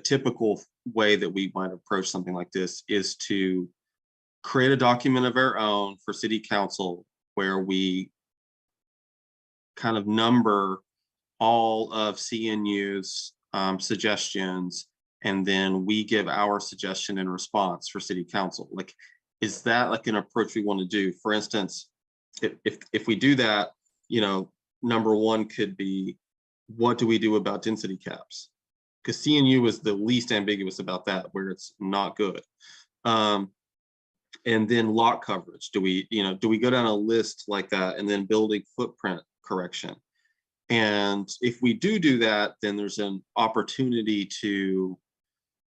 typical way that we might approach something like this is to create a document of our own for city council where we kind of number all of CNU's suggestions, and then we give our suggestion in response for city council. Like, is that like an approach we want to do? For instance, if we do that, number 1 could be, what do we do about density caps? Because CNU is the least ambiguous about that, where it's not good. And then lot coverage. Do we go down a list like that, and then building footprint correction? And if we do that, then there's an opportunity to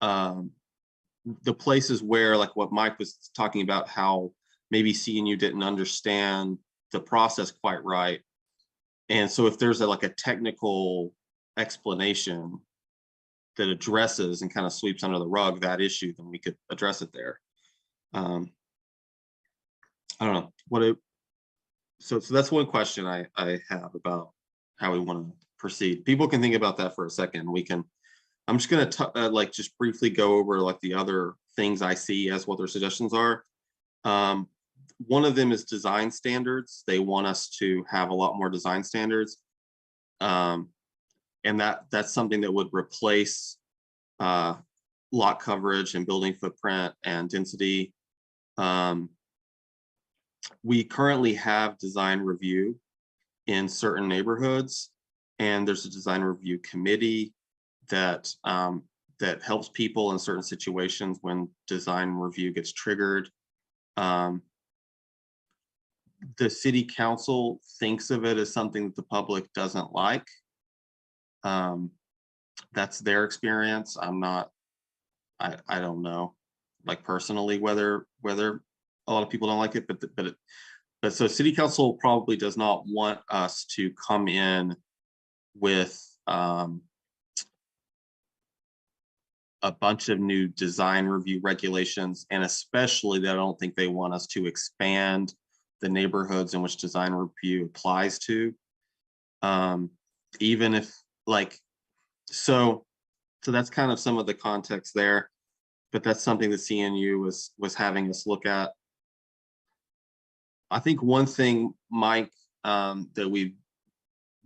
the places where, like what Mike was talking about, how maybe CNU didn't understand the process quite right. And so if there's like a technical explanation that addresses and kind of sweeps under the rug that issue, then we could address it there. I don't know so that's one question I have about how we want to proceed. People can think about that for a second. I'm just going to like just briefly go over like the other things I see as what their suggestions are. one of them is design standards. They want us to have a lot more design standards. And that's something that would replace lot coverage and building footprint and density. We currently have design review in certain neighborhoods, and there's a design review committee that that helps people in certain situations when design review gets triggered. The city council thinks of it as something that the public doesn't like. That's their experience. I'm not, I don't know, like personally, whether a lot of people don't like it, but so city council probably does not want us to come in with a bunch of new design review regulations, and especially that I don't think they want us to expand the neighborhoods in which design review applies to. Even if like, so that's kind of some of the context there, but that's something that CNU was having us look at. I think one thing, Mike, that we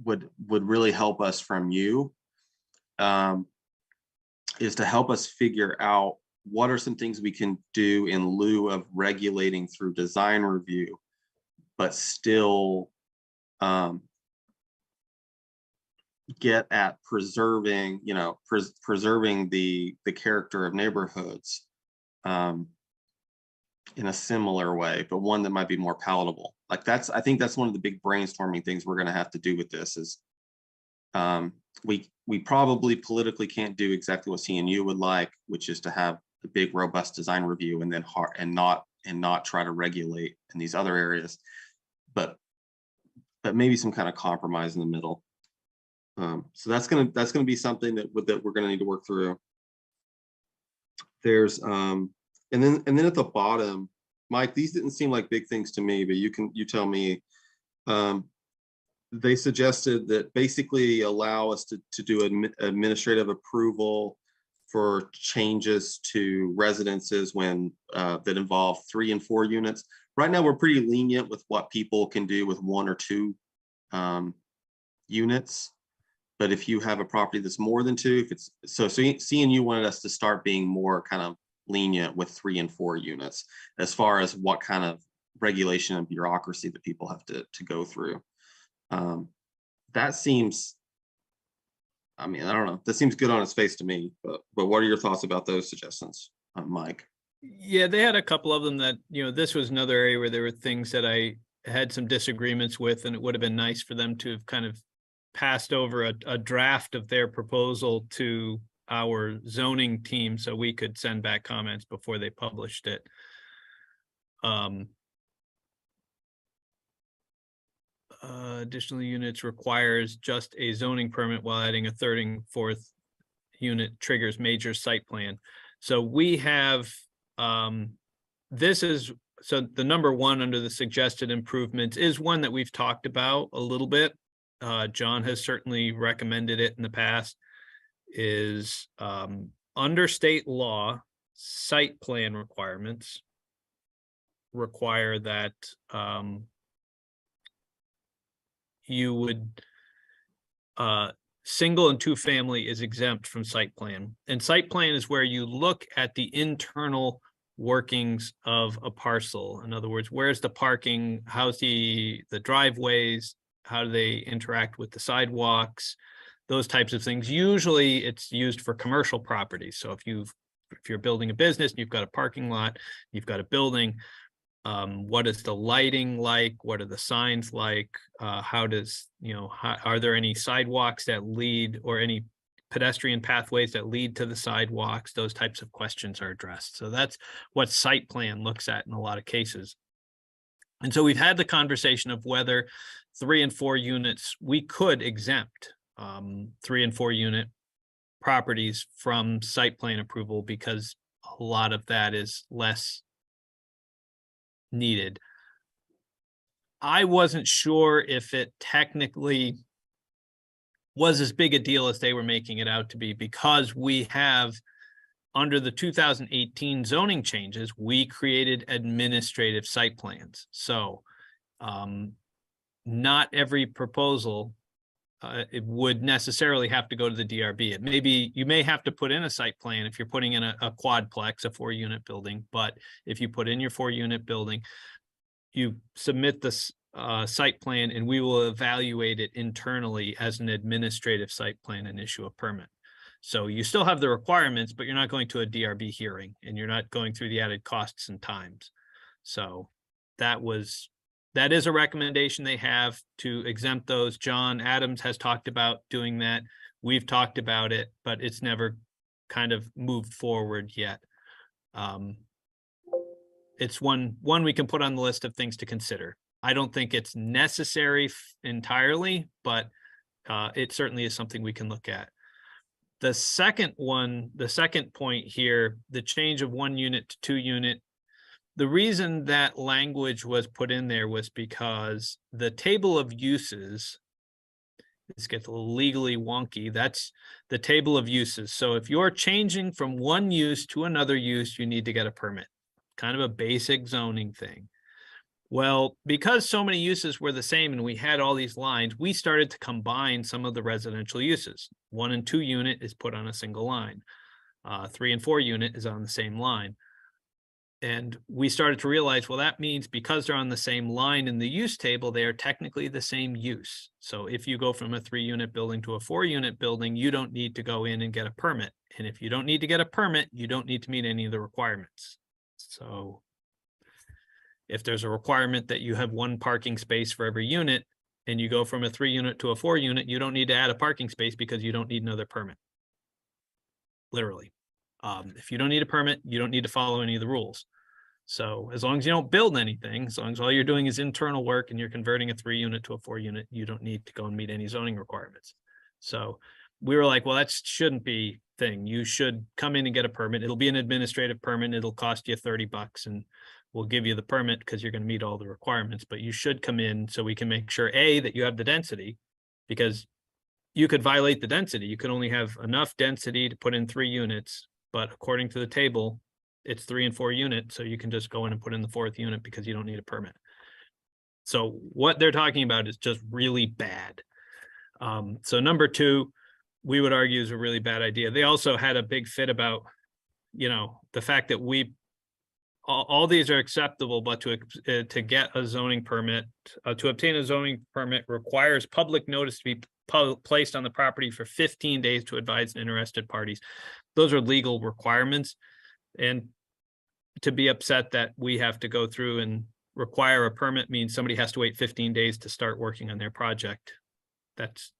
would really help us from you is to help us figure out what are some things we can do in lieu of regulating through design review, but still get at preserving, you know, preserving the character of neighborhoods in a similar way, but one that might be more palatable. Like I think that's one of the big brainstorming things we're going to have to do with this is we probably politically can't do exactly what CNU would like, which is to have a big robust design review and then not try to regulate in these other areas, but maybe some kind of compromise in the middle. So that's gonna be something that we're gonna need to work through. There's and then at the bottom, Mike, these didn't seem like big things to me, but you tell me. They suggested that basically allow us to do administrative approval for changes to residences when that involve 3 and 4 units. Right now, we're pretty lenient with what people can do with 1 or 2 units. But if you have a property that's more than 2, if it's so CNU wanted us to start being more kind of lenient with 3 and 4 units as far as what kind of regulation and bureaucracy that people have to go through. That seems, I mean, I don't know, that seems good on its face to me, but what are your thoughts about those suggestions, Mike? Yeah, they had a couple of them that, you know, this was another area where there were things that I had some disagreements with, and it would have been nice for them to have kind of passed over a draft of their proposal to our zoning team so we could send back comments before they published it. Additional units requires just a zoning permit, while adding a 3rd and 4th unit triggers major site plan. So we have, this is, so the number 1 under the suggested improvements is one that we've talked about a little bit. John has certainly recommended it in the past, is under state law, site plan requirements require that you would single and 2 family is exempt from site plan, and site plan is where you look at the internal workings of a parcel. In other words, where's the parking, how's the driveways, how do they interact with the sidewalks, those types of things. Usually it's used for commercial properties. So if you're building a business, you've got a parking lot, you've got a building, what is the lighting like? What are the signs like? How does, you know, are there any sidewalks that lead, or any pedestrian pathways that lead to the sidewalks? Those types of questions are addressed. So that's what site plan looks at in a lot of cases. And so we've had the conversation of whether 3 and 4 units, we could exempt 3 and 4 unit properties from site plan approval, because a lot of that is less needed. I wasn't sure if it technically was as big a deal as they were making it out to be, because we have under the 2018 zoning changes, we created administrative site plans. So not every proposal it would necessarily have to go to the DRB. It may be, you may have to put in a site plan if you're putting in a quadplex, a 4-unit building. But if you put in your 4-unit building, you submit this site plan and we will evaluate it internally as an administrative site plan and issue a permit. So you still have the requirements, but you're not going to a DRB hearing and you're not going through the added costs and times. So that is a recommendation they have to exempt those. John Adams has talked about doing that. We've talked about it, but it's never kind of moved forward yet. It's one we can put on the list of things to consider. I don't think it's necessary entirely, but it certainly is something we can look at. The second point here, the change of 1 unit to 2 unit. The reason that language was put in there was because the table of uses, this gets a little legally wonky, that's the table of uses. So if you're changing from one use to another use, you need to get a permit. Kind of a basic zoning thing. Well, because so many uses were the same and we had all these lines, we started to combine some of the residential uses. 1 and 2 unit is put on a single line. 3 and 4 unit is on the same line. And we started to realize, well, that means because they're on the same line in the use table, they are technically the same use. So if you go from a 3-unit building to a 4-unit building, you don't need to go in and get a permit. And if you don't need to get a permit, you don't need to meet any of the requirements. So if there's a requirement that you have 1 parking space for every unit and you go from a 3-unit to a 4-unit, you don't need to add a parking space because you don't need another permit. Literally. If you don't need a permit, you don't need to follow any of the rules. So as long as you don't build anything, as long as all you're doing is internal work and you're converting a 3-unit to a 4-unit, you don't need to go and meet any zoning requirements. So we were like, well, that shouldn't be a thing. You should come in and get a permit. It'll be an administrative permit. It'll cost you $30 and we'll give you the permit because you're going to meet all the requirements. But you should come in so we can make sure, A, that you have the density, because you could violate the density. You could only have enough density to put in 3 units. But according to the table, it's 3 and 4 units. So you can just go in and put in the 4th unit because you don't need a permit. So what they're talking about is just really bad. So number 2, we would argue is a really bad idea. They also had a big fit about, the fact that all these are acceptable, but to get a zoning permit, to obtain a zoning permit requires public notice to be placed on the property for 15 days to advise interested parties. Those are legal requirements. And to be upset that we have to go through and require a permit means somebody has to wait 15 days to start working on their project. That's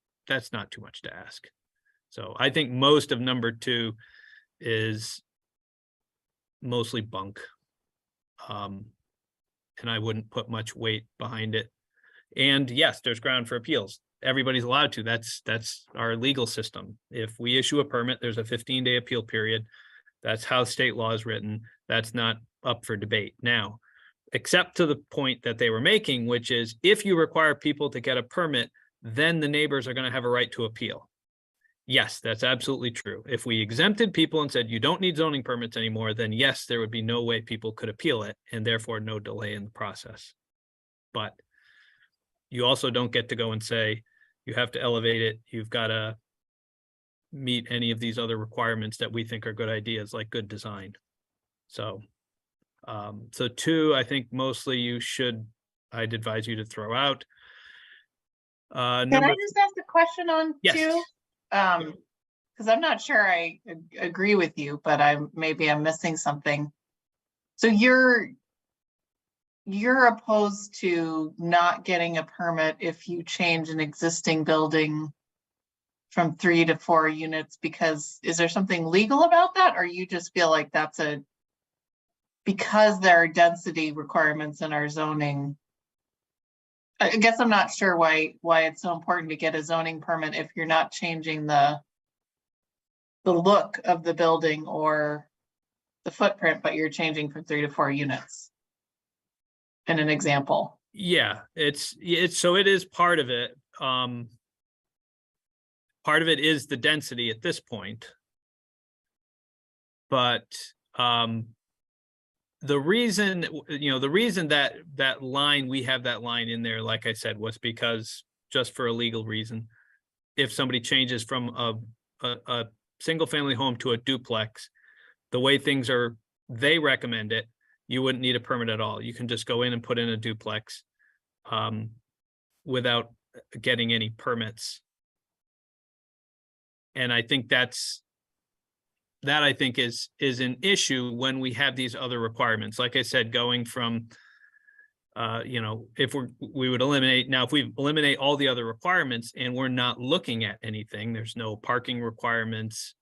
not too much to ask. So I think most of number 2 is mostly bunk. And I wouldn't put much weight behind it. And yes, there's ground for appeals. Everybody's allowed to. That's our legal system. If we issue a permit, there's a 15-day appeal period. That's how state law is written. That's not up for debate now, except to the point that they were making, which is if you require people to get a permit, then the neighbors are going to have a right to appeal. Yes, that's absolutely true. If we exempted people and said you don't need zoning permits anymore, then yes, there would be no way people could appeal it and therefore no delay in the process. But you also don't get to go and say you have to elevate it. You've got to meet any of these other requirements that we think are good ideas, like good design. So, 2, I think mostly I'd advise you to throw out. Can I just ask a question on 2? Yes. Because I'm not sure I agree with you, but maybe I'm missing something. So you're opposed to not getting a permit if you change an existing building from 3 to 4 units, because is there something legal about that? Or you just feel like that's because there are density requirements in our zoning? I guess I'm not sure why it's so important to get a zoning permit if you're not changing the look of the building or the footprint, but you're changing from 3 to 4 units. In an example. Yeah, so it is part of it. Part of it is the density at this point. But the reason, the reason that line, we have that line in there, like I said, was because just for a legal reason, if somebody changes from a single family home to a duplex, the way things are, they recommend it, you wouldn't need a permit at all. You can just go in and put in a duplex without getting any permits. And I think that I think is an issue when we have these other requirements. Like I said, going from, if we would eliminate, now if we eliminate all the other requirements and we're not looking at anything, there's no parking requirements.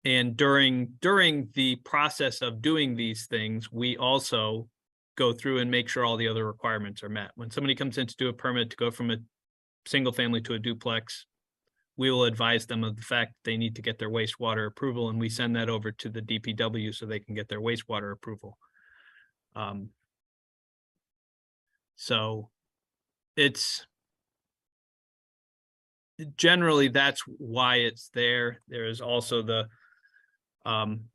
And during the process of doing these things, we also go through and make sure all the other requirements are met. When somebody comes in to do a permit to go from a single family to a duplex, we will advise them of the fact they need to get their wastewater approval, and we send that over to the DPW so they can get their wastewater approval. So it's generally, that's why it's there. There is also the,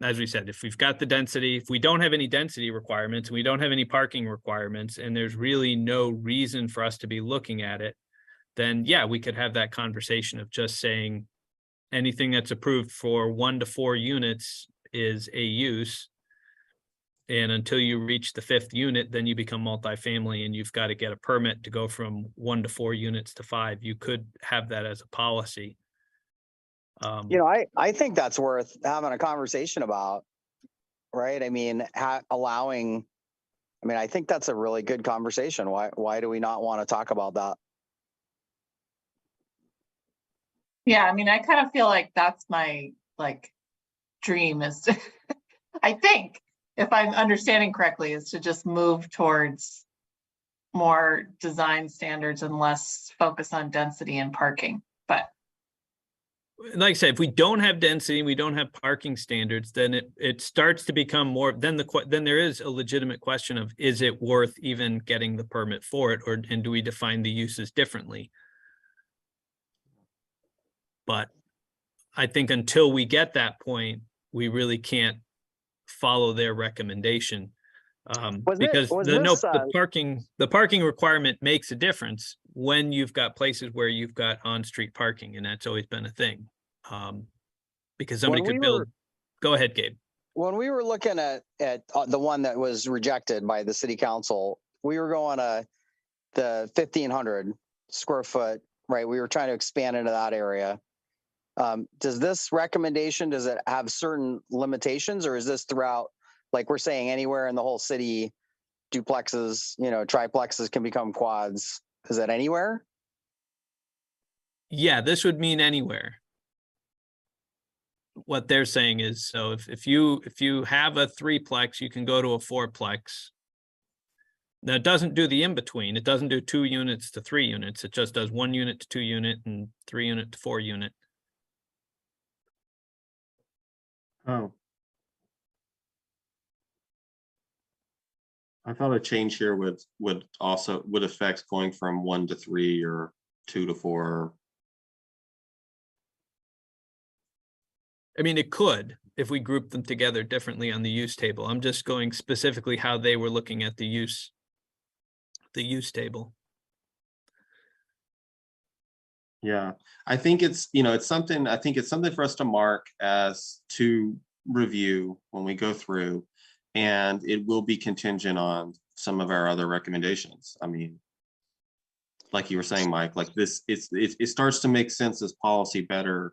as we said, if we've got the density, if we don't have any density requirements, we don't have any parking requirements, and there's really no reason for us to be looking at it, then yeah, we could have that conversation of just saying anything that's approved for 1 to 4 units is a use. And until you reach the 5th unit, then you become multifamily and you've got to get a permit to go from 1 to 4 units to 5. You could have that as a policy. I think that's worth having a conversation about, right? I mean, I think that's a really good conversation. Why do we not want to talk about that? Yeah, I mean, I kind of feel like that's my dream is to, I think, if I'm understanding correctly, is to just move towards more design standards and less focus on density and parking. But like I said, if we don't have density, we don't have parking standards, then it starts to become more, then there is a legitimate question of, is it worth even getting the permit for it, and do we define the uses differently? But I think until we get that point, we really can't follow their recommendation, because the parking requirement makes a difference when you've got places where you've got on-street parking, and that's always been a thing. Because somebody could build. Go ahead, Gabe. When we were looking at the one that was rejected by the city council, we were going to the 1,500 square foot, right? We were trying to expand into that area. Does this recommendation, does it have certain limitations, or is this throughout, like we're saying, anywhere in the whole city, duplexes, triplexes can become quads? Is that anywhere? Yeah, this would mean anywhere. What they're saying is, so if you have a 3-plex, you can go to a 4-plex. Now, it doesn't do the in-between. It doesn't do 2 units to 3 units. It just does 1 unit to 2 unit and 3 unit to 4 unit. Oh. I thought a change here would affect going from 1 to 3 or 2 to 4. I mean, it could, if we group them together differently on the use table. I'm just going specifically how they were looking at the use table. Yeah, I think it's something for us to mark as to review when we go through, and it will be contingent on some of our other recommendations. I mean, like you were saying, Mike, like this, it starts to make sense as policy better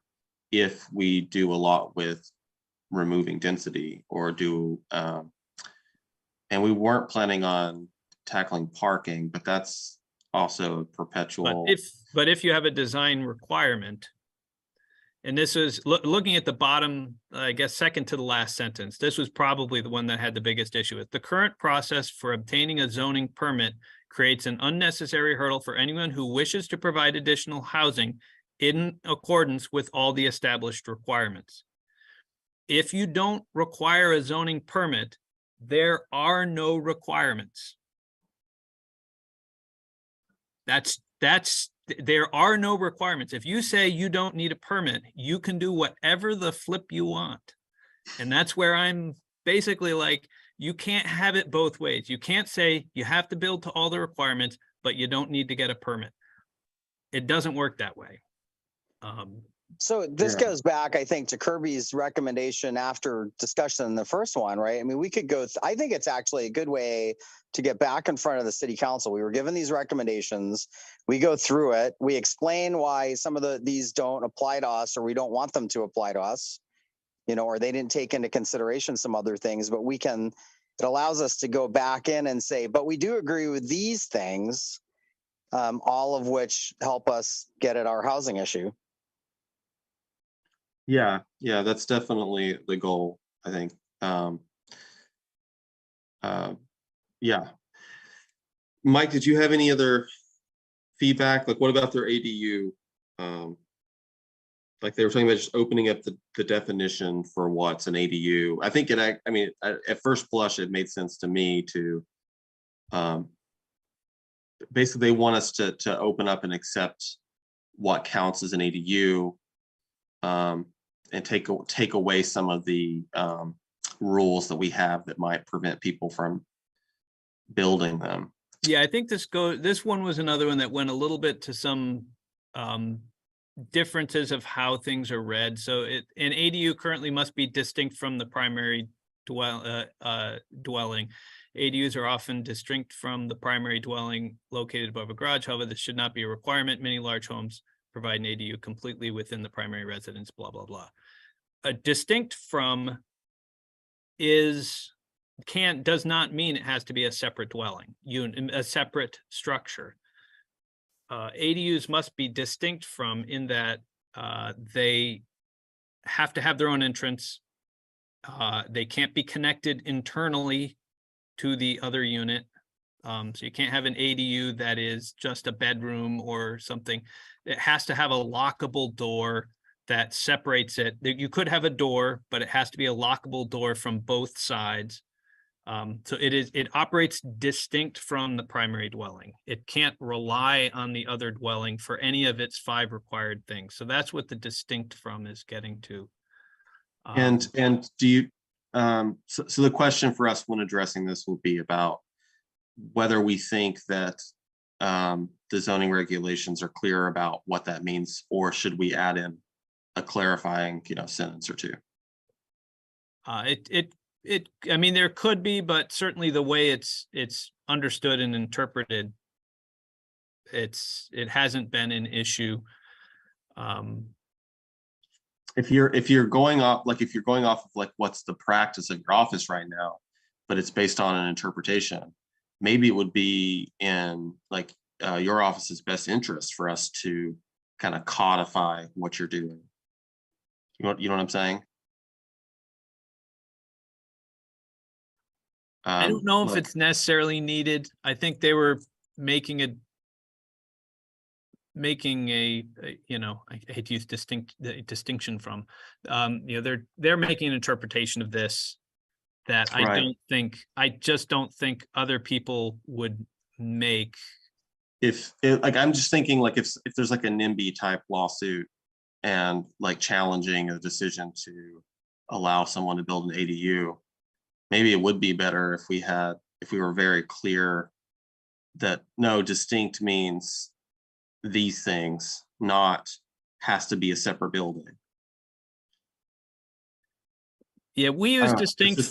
if we do a lot with removing density or do, and we weren't planning on tackling parking, but that's also perpetual. But if you have a design requirement, and this is looking at the bottom, I guess, second to the last sentence, this was probably the one that had the biggest issue with. The current process for obtaining a zoning permit creates an unnecessary hurdle for anyone who wishes to provide additional housing in accordance with all the established requirements. If you don't require a zoning permit, there are no requirements. That's there are no requirements. If you say you don't need a permit, you can do whatever the flip you want. And that's where I'm basically like, you can't have it both ways. You can't say you have to build to all the requirements, but you don't need to get a permit. It doesn't work that way. So this Yeah. goes back, I think, to Kirby's recommendation after discussion in the first one, right? I mean, we could go, I think it's actually a good way to get back in front of the city council. We were given these recommendations. We go through it. We explain why some of these don't apply to us, or we don't want them to apply to us, you know, or they didn't take into consideration some other things, but it allows us to go back in and say, but we do agree with these things, all of which help us get at our housing issue. Yeah, that's definitely the goal, I think. Yeah. Mike, did you have any other feedback? Like, what about their ADU? Like they were talking about just opening up the definition for what's an ADU. I think I mean, at first blush, it made sense to me to, basically they want us to open up and accept what counts as an ADU, and take away some of the rules that we have that might prevent people from building them. Yeah, I think this one was another one that went a little bit to some differences of how things are read. So an ADU currently must be distinct from the primary dwelling. ADUs are often distinct from the primary dwelling located above a garage. However, this should not be a requirement. Many large homes provide an ADU completely within the primary residence, blah, blah, blah. A distinct from does not mean it has to be a separate dwelling, a separate structure. ADUs must be distinct from in that they have to have their own entrance. They can't be connected internally to the other unit. So you can't have an ADU that is just a bedroom or something. It has to have a lockable door that separates it. You could have a door, but it has to be a lockable door from both sides. So it operates distinct from the primary dwelling. It can't rely on the other dwelling for any of its 5 required things. So that's what the distinct from is getting to. And do you, so the question for us when addressing this will be about whether we think that the zoning regulations are clear about what that means, or should we add in a clarifying, sentence or two? I mean, there could be, but certainly the way it's understood and interpreted, it hasn't been an issue. If you're going off of like what's the practice of your office right now, but it's based on an interpretation, maybe it would be in like your office's best interest for us to kind of codify what you're doing. You know what I'm saying? I don't know if it's necessarily needed. I think they were making a I hate to use distinction from, they're making an interpretation of this that Right. I just don't think other people would make. Like, I'm just thinking like if there's like a NIMBY type lawsuit and like challenging a decision to allow someone to build an ADU, maybe it would be better if we were very clear that no, distinct means these things, not has to be a separate building. Yeah, we use know. distinct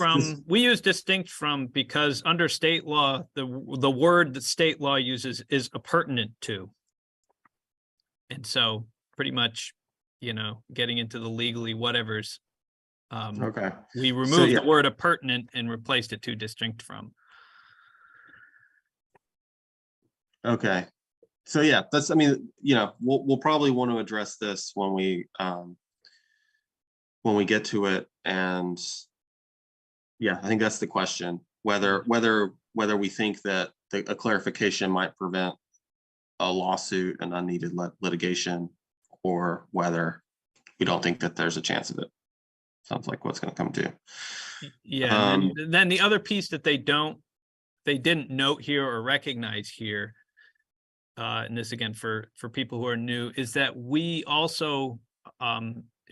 from because under state law, the word that state law uses is appurtenant to. And so pretty much, getting into the legally whatevers. Okay. We removed yeah. the word appurtenant and replaced it to distinct from. Okay. So yeah, I mean, we'll probably want to address this when we get to it. And yeah, I think that's the question, whether we think that a clarification might prevent a lawsuit and unneeded litigation, or whether we don't think that there's a chance of it. Sounds like what's going to come to. Yeah. And then the other piece that they didn't note here or recognize here, and this again for people who are new, is that we also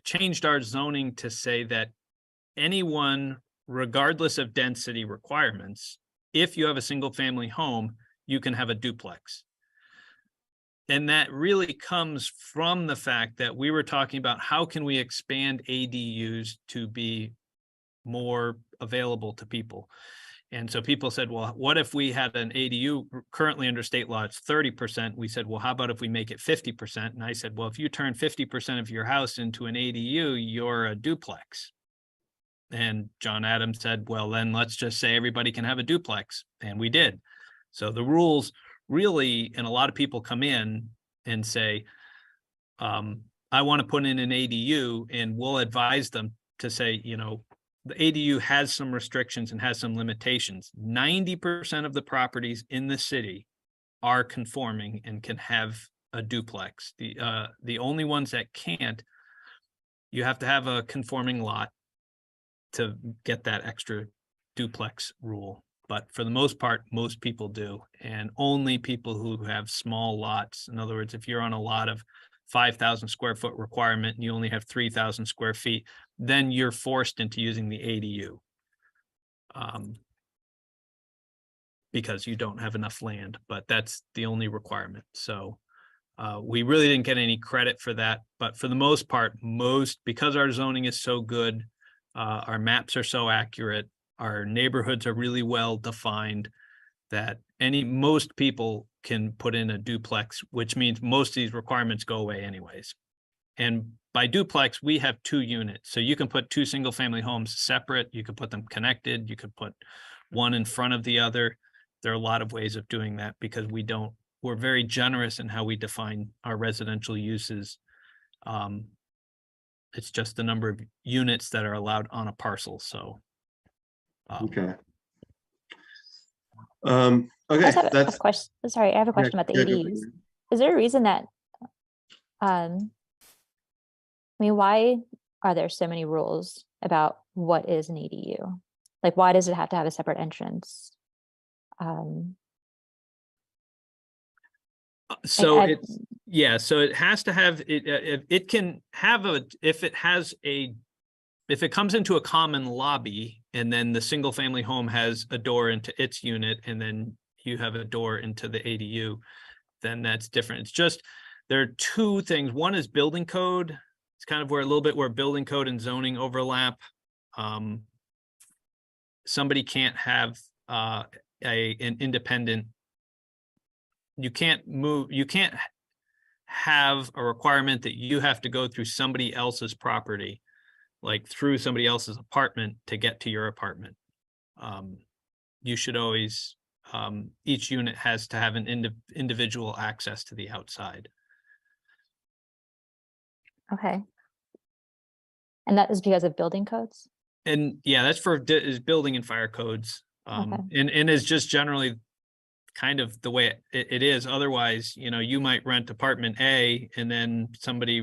changed our zoning to say that anyone, regardless of density requirements, if you have a single family home, you can have a duplex. And that really comes from the fact that we were talking about how can we expand ADUs to be more available to people. And so people said, well, what if we had an ADU currently under state law, it's 30%. We said, well, how about if we make it 50%? And I said, well, if you turn 50% of your house into an ADU, you're a duplex. And John Adams said, well, then let's just say everybody can have a duplex. And we did. So the rules really, and a lot of people come in and say, I want to put in an ADU, and we'll advise them to say, you know, the ADU has some restrictions and has some limitations. 90% of the properties in the city are conforming and can have a duplex. The only ones that can't, you have to have a conforming lot to get that extra duplex rule. But for the most part, most people do. And only people who have small lots. In other words, if you're on a lot of 5,000 square foot requirement and you only have 3,000 square feet, then you're forced into using the ADU. Because you don't have enough land, but that's the only requirement. So we really didn't get any credit for that. But for the most part, because our zoning is so good, our maps are so accurate, our neighborhoods are really well defined, that most people can put in a duplex, which means most of these requirements go away anyways. And by duplex, we have 2 units. So you can put 2 single family homes separate, you can put them connected, you could put one in front of the other. There are a lot of ways of doing that because we're very generous in how we define our residential uses. It's just the number of units that are allowed on a parcel. So. Okay. I Okay, just have that's a question. Sorry, I have a question about the yeah, go for ADUs. it. Is there a reason that, I mean, why are there so many rules about what is an ADU? Like, why does it have to have a separate entrance? So I- so it has to have it can have if it comes into a common lobby and then the single family home has a door into its unit and then you have a door into the ADU, then that's different. It's just, there are 2 things. One is building code. It's kind of where building code and zoning overlap. Somebody can't have an independent, you can't have a requirement that you have to go through somebody else's property, like through somebody else's apartment to get to your apartment. You should always, each unit has to have an individual access to the outside. Okay. And that is because of building codes? And yeah, that's for is building and fire codes. Okay. And is just generally kind of the way it is. Otherwise, you know, you might rent apartment A and then somebody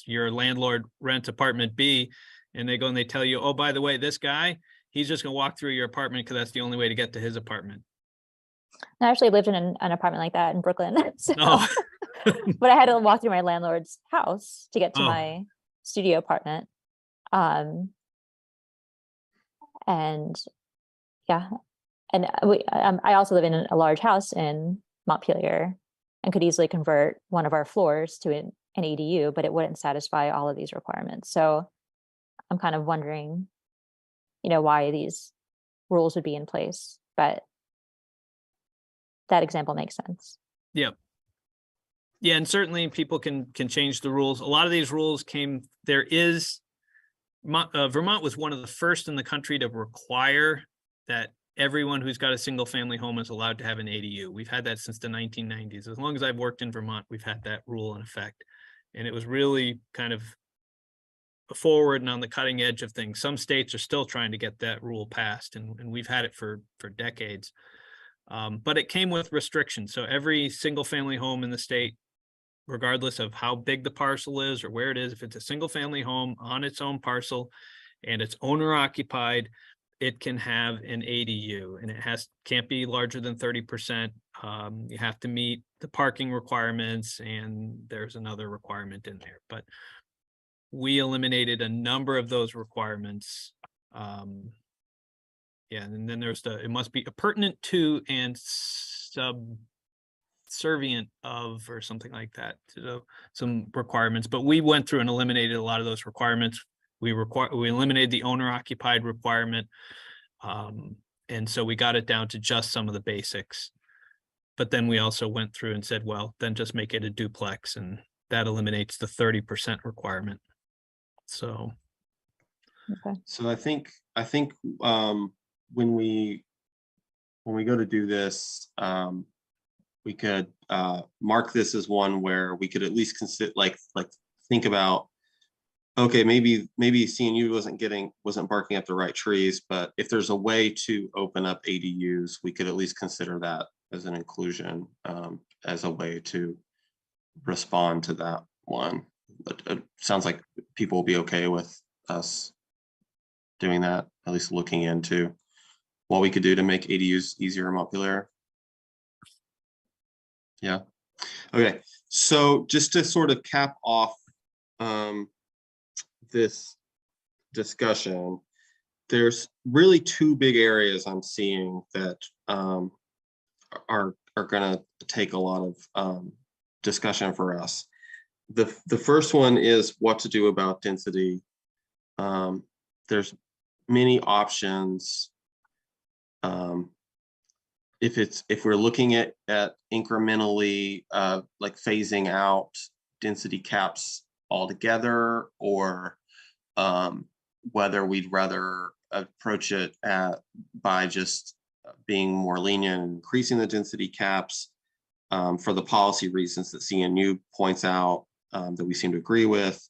your landlord rents apartment B, and they go and they tell you, oh, by the way, this guy, he's just gonna walk through your apartment because that's the only way to get to his apartment. I actually lived in an apartment like that in Brooklyn. So, Oh. but I had to walk through my landlord's house to get to Oh. my studio apartment. And yeah, and I also live in a large house in Montpelier and could easily convert one of our floors to an ADU, but it wouldn't satisfy all of these requirements. So I'm kind of wondering, you know, why these rules would be in place, but that example makes sense. Yeah. Yeah, and certainly people can change the rules. A lot of these rules Vermont was one of the first in the country to require that everyone who's got a single family home is allowed to have an ADU. We've had that since the 1990s. As long as I've worked in Vermont, we've had that rule in effect. And it was really kind of forward and on the cutting edge of things. Some states are still trying to get that rule passed, and we've had it for decades. But it came with restrictions. So every single family home in the state, regardless of how big the parcel is or where it is, if it's a single family home on its own parcel and it's owner occupied, it can have an ADU, and it can't be larger than 30%. You have to meet the parking requirements, and there's another requirement in there, but we eliminated a number of those requirements. Yeah, and then there's it must be appurtenant to and subservient of, or something like that, to some requirements. But we went through and eliminated a lot of those requirements. We eliminated the owner occupied requirement. And so we got it down to just some of the basics. But then we also went through and said, well, then just make it a duplex, and that eliminates the 30% requirement. So. Okay. So I think when we go to do this, we could mark this as one where we could at least consider, like think about, okay, maybe CNU wasn't barking up the right trees, but if there's a way to open up ADUs, we could at least consider that as an inclusion, as a way to respond to that one. But it sounds like people will be okay with us doing that, at least looking into what we could do to make ADUs easier in Montpelier. Yeah. Okay. So just to sort of cap off this discussion, there's really two big areas I'm seeing that are going to take a lot of discussion for us. The first one is what to do about density. There's many options. If we're looking at incrementally like phasing out density caps altogether, or whether we'd rather approach it by just being more lenient and increasing the density caps for the policy reasons that CNU points out, that we seem to agree with.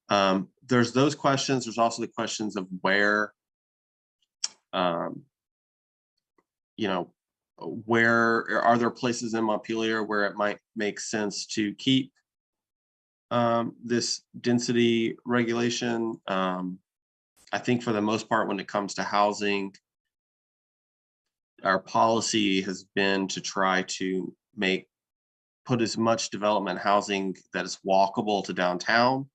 There's those questions. There's also the questions of where, where are there places in Montpelier where it might make sense to keep this density regulation. I think for the most part, when it comes to housing, our policy has been to try to put as much development housing that is walkable to downtown.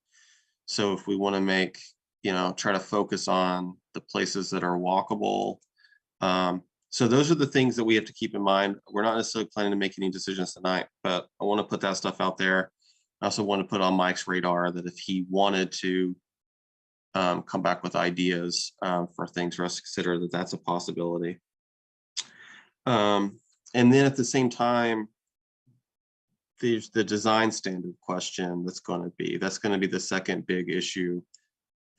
So if we want to try to focus on the places that are walkable. So those are the things that we have to keep in mind. We're not necessarily planning to make any decisions tonight, but I want to put that stuff out there. I also want to put on Mike's radar that if he wanted to come back with ideas for things for us to consider, that's a possibility. And then at the same time, there's the design standard question that's going to be the second big issue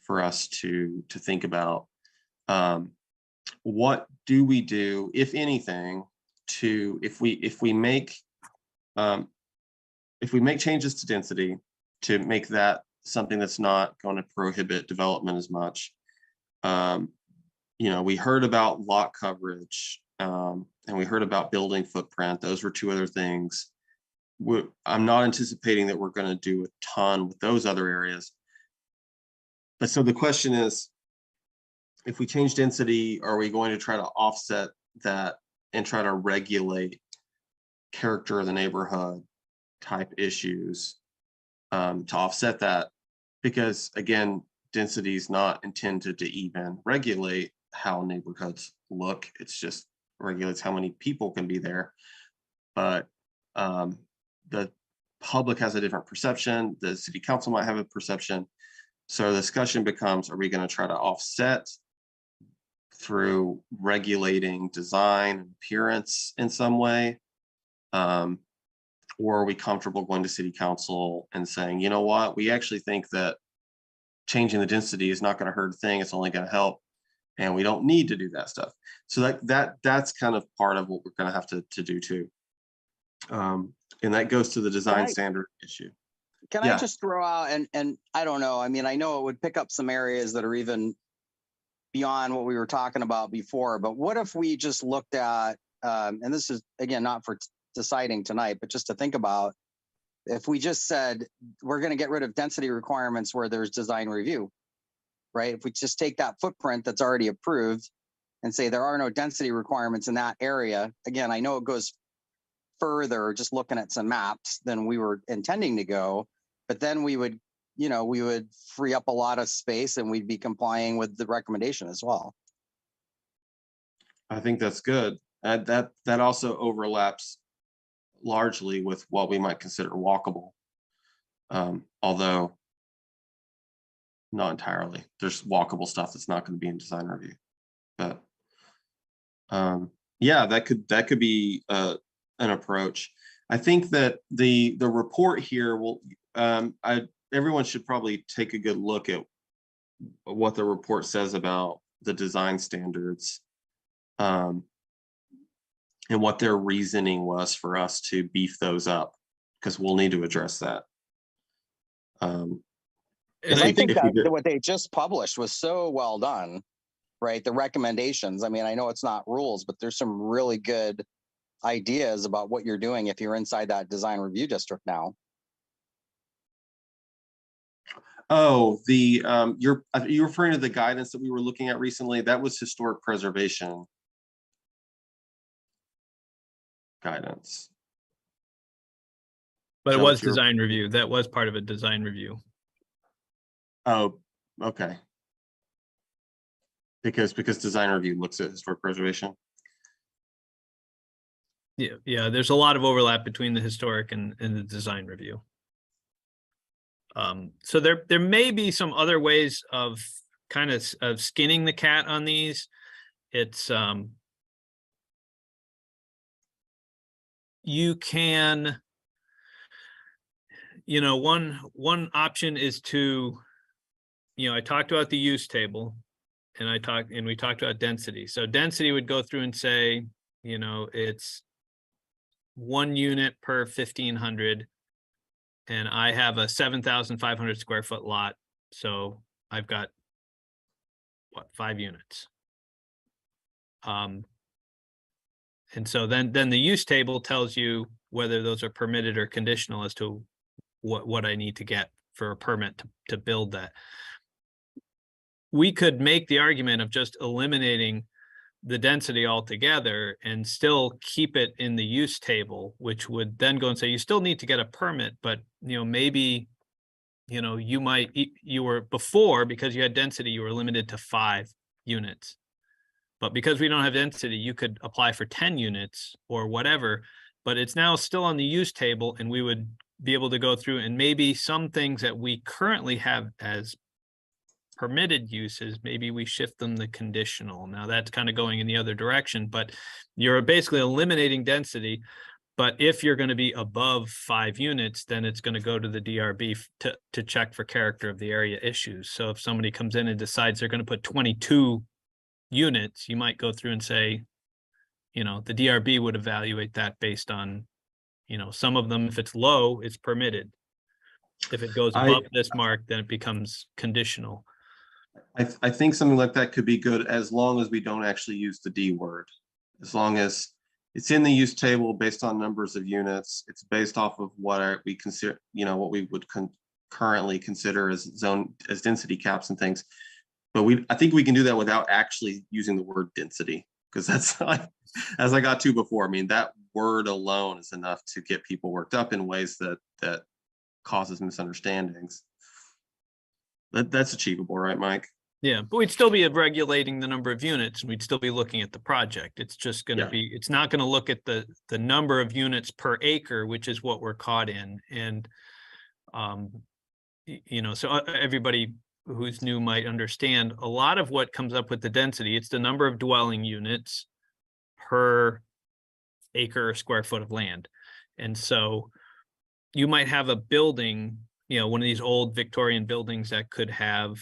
for us to think about. What do we do, if anything, if we make changes to density to make that something that's not going to prohibit development as much? We heard about lot coverage and we heard about building footprint. Those were two other things. I'm not anticipating that we're going to do a ton with those other areas. But so the question is, if we change density, are we going to try to offset that and try to regulate character of the neighborhood type issues to offset that? Because again, density is not intended to even regulate how neighborhoods look. It's just regulates how many people can be there. But the public has a different perception. The city council might have a perception. So the discussion becomes, are we going to try to offset through regulating design and appearance in some way? Or are we comfortable going to city council and saying, you know what, we actually think that changing the density is not going to hurt a thing, it's only going to help, and we don't need to do that stuff. So that's kind of part of what we're going to have to do too. And that goes to the design standard issue. Can I just throw out, and I don't know, I mean, I know it would pick up some areas that are even beyond what we were talking about before, but what if we just looked at, and this is, again, not for deciding tonight, but just to think about, if we just said, we're going to get rid of density requirements where there's design review, right? If we just take that footprint that's already approved and say there are no density requirements in that area. Again, I know it goes further just looking at some maps than we were intending to go, but then we would, you know, we would free up a lot of space and we'd be complying with the recommendation as well. I think that's good. That also overlaps largely with what we might consider walkable. Although not entirely. There's walkable stuff that's not going to be in design review. But yeah, that could be an approach. I think that the report here will everyone should probably take a good look at what the report says about the design standards, and what their reasoning was for us to beef those up, because we'll need to address that. And I think that what they just published was so well done, right? The recommendations. I mean, I know it's not rules, but there's some really good ideas about what you're doing if you're inside that design review district now. Oh, you're referring to the guidance that we were looking at recently? That was historic preservation guidance. But Is it that was what you're- design review. That was part of a design review. Oh, okay. Because design review looks at historic preservation. Yeah, there's a lot of overlap between the historic and the design review. So there may be some other ways of kind of skinning the cat on these. It's you can, you know, one option is to, you know, I talked about the use table, and we talked about density. So density would go through and say, you know, it's 1 unit per 1,500, and I have a 7,500 square foot lot. So I've got what, 5 units. And so then the use table tells you whether those are permitted or conditional as to what I need to get for a permit to build that. We could make the argument of just eliminating the density altogether and still keep it in the use table, which would then go and say, you still need to get a permit, but, you know, maybe, you know, you were before, because you had density, you were limited to 5 units. But because we don't have density, you could apply for 10 units or whatever, but it's now still on the use table, and we would be able to go through, and maybe some things that we currently have as permitted uses, maybe we shift them to conditional. Now that's kind of going in the other direction, but you're basically eliminating density. But if you're going to be above 5 units, then it's going to go to the DRB to check for character of the area issues. So if somebody comes in and decides they're going to put 22 units, you might go through and say, you know, the DRB would evaluate that based on, you know, some of them, if it's low, it's permitted. If it goes above this mark, then it becomes conditional. I think something like that could be good, as long as we don't actually use the D word. As long as it's in the use table based on numbers of units, it's based off of what we consider, you know, what we would currently consider as density caps and things. But I think we can do that without actually using the word density, because that's like, as I got to before, I mean, that word alone is enough to get people worked up in ways that causes misunderstandings. That's achievable, right, Mike? Yeah, but we'd still be regulating the number of units, and we'd still be looking at the project. It's just going to be, it's not going to look at the number of units per acre, which is what we're caught in. And, you know, so everybody who's new might understand a lot of what comes up with the density. It's the number of dwelling units per acre or square foot of land. And so you might have a building, you know, one of these old Victorian buildings that could have,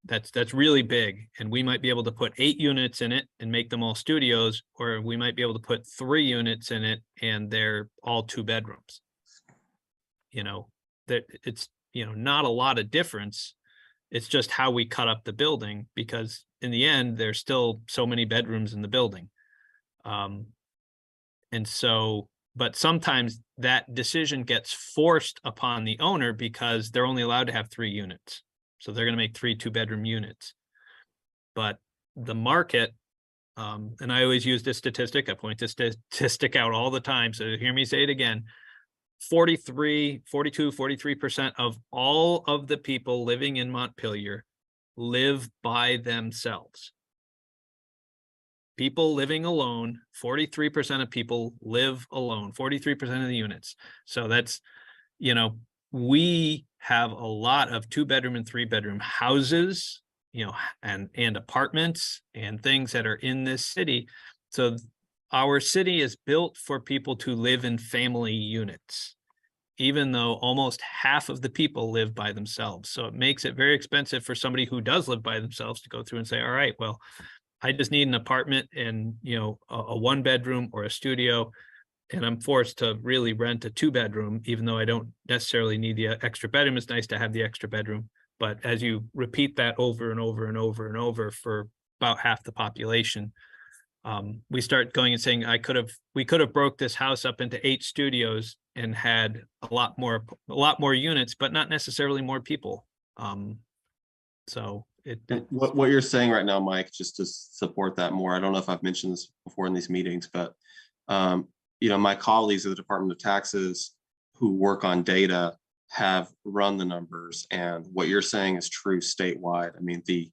that's really big, and we might be able to put 8 units in it and make them all studios, or we might be able to put 3 units in it and they're all 2 bedrooms. You know, that it's, you know, not a lot of difference. It's just how we cut up the building, because in the end, there's still so many bedrooms in the building. And so, but sometimes that decision gets forced upon the owner because they're only allowed to have 3 units. So they're going to make 3 2-bedroom units. But the market And I always use this statistic. I point this statistic out all the time. So hear me say it again. 43% of all of the people living in Montpelier live by themselves. People living alone, 43% of people live alone, 43% of the units. So that's, you know, we have a lot of 2-bedroom and 3-bedroom houses, you know, and apartments and things that are in this city. So our city is built for people to live in family units, even though almost half of the people live by themselves. So it makes it very expensive for somebody who does live by themselves to go through and say, all right, well, I just need an apartment and, you know, a 1-bedroom or a studio, and I'm forced to really rent a 2-bedroom, even though I don't necessarily need the extra bedroom. It's nice to have the extra bedroom. But as you repeat that over and over and over and over for about half the population, we start going and saying, we could have broke this house up into 8 studios and had a lot more units, but not necessarily more people. So what you're saying right now, Mike, just to support that more, I don't know if I've mentioned this before in these meetings, but you know, my colleagues at the Department of Taxes who work on data have run the numbers, and what you're saying is true statewide. I mean, the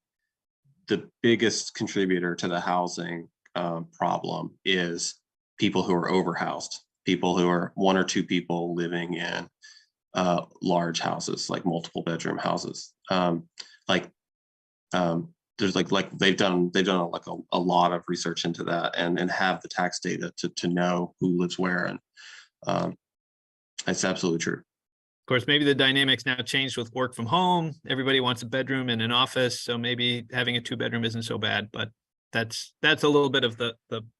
biggest contributor to the housing problem is people who are overhoused, people who are 1 or 2 people living in large houses, like multiple bedroom houses. There's like they've done like a lot of research into that, and have the tax data to know who lives where, and it's absolutely true. Of course, maybe the dynamics now changed with work from home. Everybody wants a bedroom and an office, so maybe having a 2-bedroom isn't so bad. But that's a little bit of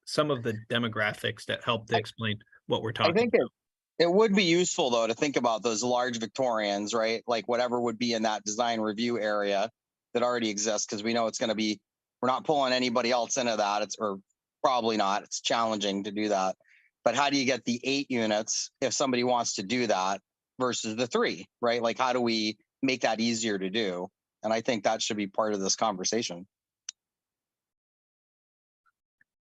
some of the demographics that help to explain what we're talking I think about. it would be useful though to think about those large Victorians, right? Like whatever would be in that design review area that already exists, because we know it's going to be, we're not pulling anybody else into that. Or probably not. It's challenging to do that. But how do you get the 8 units if somebody wants to do that versus the 3, right? Like, how do we make that easier to do? And I think that should be part of this conversation.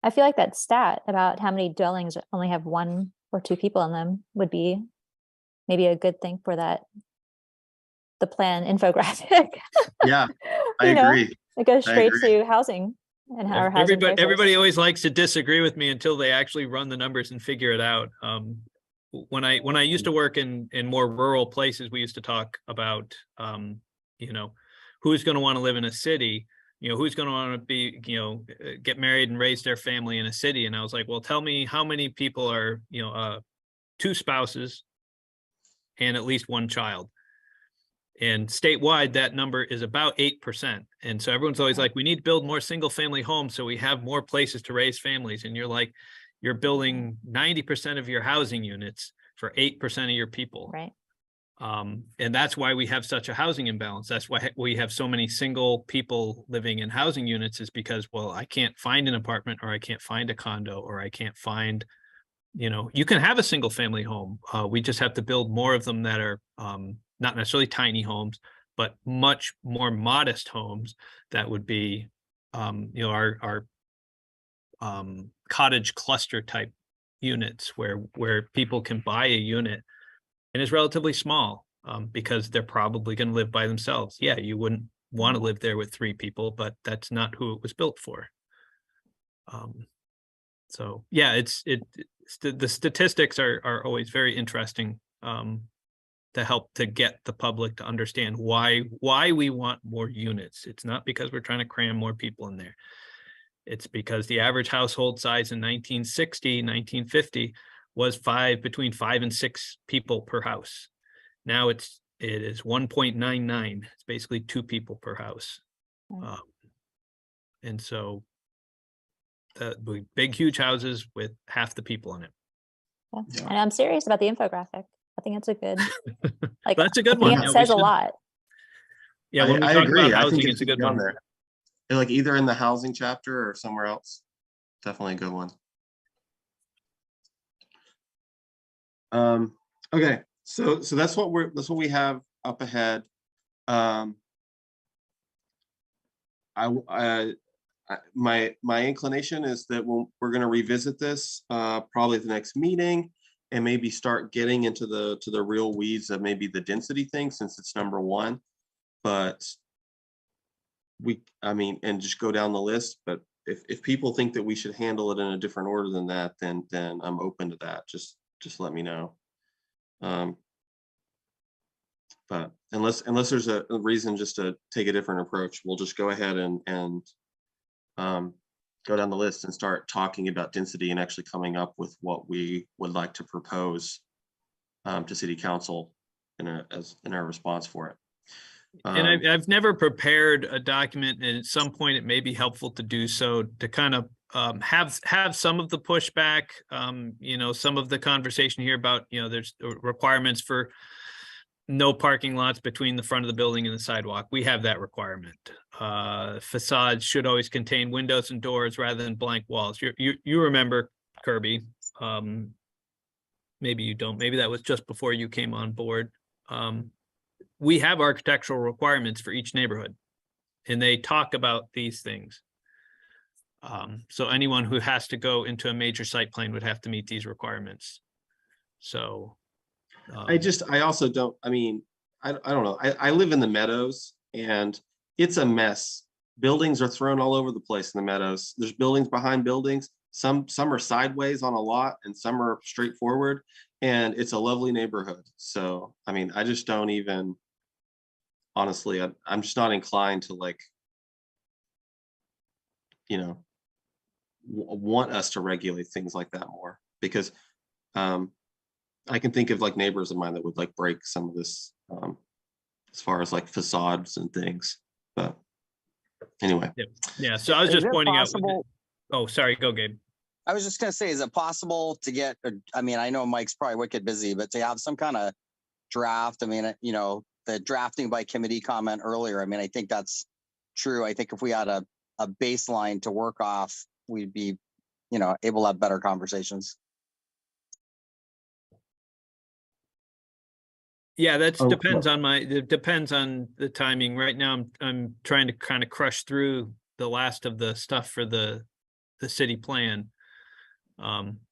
I feel like that stat about how many dwellings only have 1 or 2 people in them would be maybe a good thing for the plan infographic. Yeah, I agree. It goes straight to housing and our housing crisis. Everybody always likes to disagree with me until they actually run the numbers and figure it out. When I used to work in more rural places, we used to talk about, you know, who's going to want to live in a city, you know, who's going to want to be, you know, get married and raise their family in a city. And I was like, well, tell me how many people are, you know, 2 spouses and at least 1 child. And statewide, that number is about 8%. And so everyone's always like, we need to build more single family homes so we have more places to raise families. And you're like, you're building 90% of your housing units for 8% of your people. Right. And that's why we have such a housing imbalance. That's why we have so many single people living in housing units, is because, well, I can't find an apartment, or I can't find a condo, or I can't find, you know, you can have a single family home. We just have to build more of them that are not necessarily tiny homes, but much more modest homes that would be, you know, our cottage cluster type units where people can buy a unit and it's relatively small, because they're probably going to live by themselves. Yeah, you wouldn't want to live there with 3 people, but that's not who it was built for. So yeah, the statistics are always very interesting, to help to get the public to understand why we want more units. It's not because we're trying to cram more people in there. It's because the average household size in 1960, 1950 was between 5 and 6 people per house. Now it is 1.99. It's basically 2 people per house. Right. And so the big, huge houses with half the people in it. Yeah. Yeah. And I'm serious about the infographic. I think it's a good, like, That's a good I one. think Yeah, it we says a should- lot. Yeah, when we I talk agree. about I housing, think it's a good should be on one. there. Like either in the housing chapter or somewhere else. Definitely a good one. Okay, so that's what we have up ahead. I my inclination is that we're going to revisit this probably at the next meeting, and maybe start getting into the real weeds of maybe the density thing, since it's number one. But I mean, and just go down the list. But if people think that we should handle it in a different order than that, then I'm open to that. Just let me know. But unless there's a reason just to take a different approach, we'll just go ahead and go down the list and start talking about density and actually coming up with what we would like to propose to City Council in our response for it. And I've never prepared a document, and at some point it may be helpful to do so, to kind of have some of the pushback, you know, some of the conversation here about, you know, there's requirements for no parking lots between the front of the building and the sidewalk. We have that requirement. Facades should always contain windows and doors rather than blank walls. You remember, Kirby. Maybe you don't. Maybe that was just before you came on board. We have architectural requirements for each neighborhood, and they talk about these things. So anyone who has to go into a major site plan would have to meet these requirements. So I also don't, I mean, I don't know. I live in the Meadows, and it's a mess. Buildings are thrown all over the place in the Meadows. There's buildings behind buildings. Some are sideways on a lot, and some are straightforward, and it's a lovely neighborhood. So, I mean, I just don't even, honestly, I'm just not inclined to, like, you know, want us to regulate things like that more, because I can think of like neighbors of mine that would like break some of this as far as like facades and things. But anyway. Yeah. So I was Is just it pointing possible- out. Oh, sorry. Go, Gabe. I was just gonna say, is it possible to get, I mean, I know Mike's probably wicked busy, but to have some kind of draft, I mean, you know, the drafting by committee comment earlier, I mean, I think that's true. I think if we had a baseline to work off, we'd be, you know, able to have better conversations. Yeah, that Oh, depends on it depends on the timing. Right now, I'm trying to kind of crush through the last of the stuff for the city plan.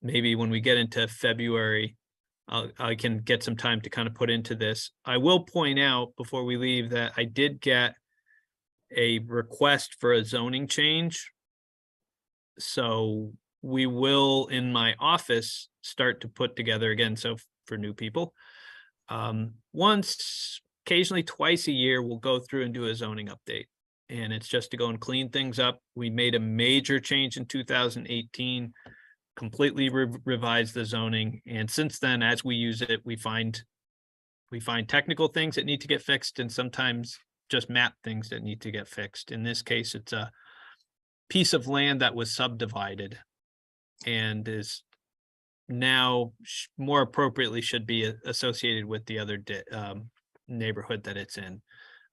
Maybe when we get into February, I can get some time to kind of put into this. I will point out before we leave that I did get a request for a zoning change. So we will, in my office, start to put together again. So for new people, once, occasionally twice a year, we'll go through and do a zoning update. And it's just to go and clean things up. We made a major change in 2018, completely revised the zoning. And since then, as we use it, we find technical things that need to get fixed, and sometimes just map things that need to get fixed. In this case, it's a piece of land that was subdivided and is now more appropriately should be associated with the other neighborhood that it's in.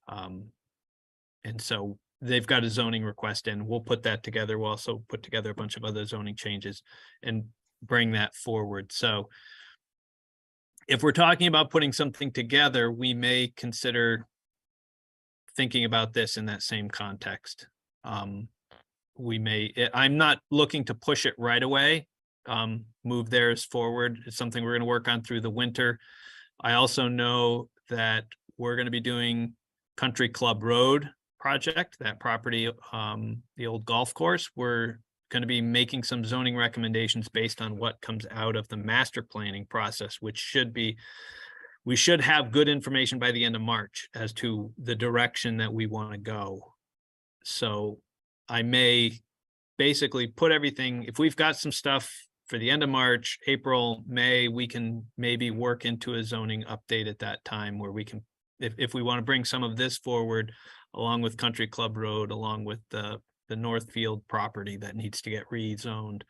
And so they've got a zoning request in. We'll put that together. We'll also put together a bunch of other zoning changes and bring that forward. So if we're talking about putting something together, we may consider thinking about this in that same context. I'm not looking to push it right away. Move theirs forward. It's something we're going to work on through the winter. I also know that we're going to be doing Country Club Road project, that property, the old golf course. We're going to be making some zoning recommendations based on what comes out of the master planning process, which we should have good information by the end of March as to the direction that we want to go. So I may basically put everything, if we've got some stuff for the end of March, April, May, we can maybe work into a zoning update at that time where we can, if we want to bring some of this forward, along with Country Club Road, along with the Northfield property that needs to get rezoned,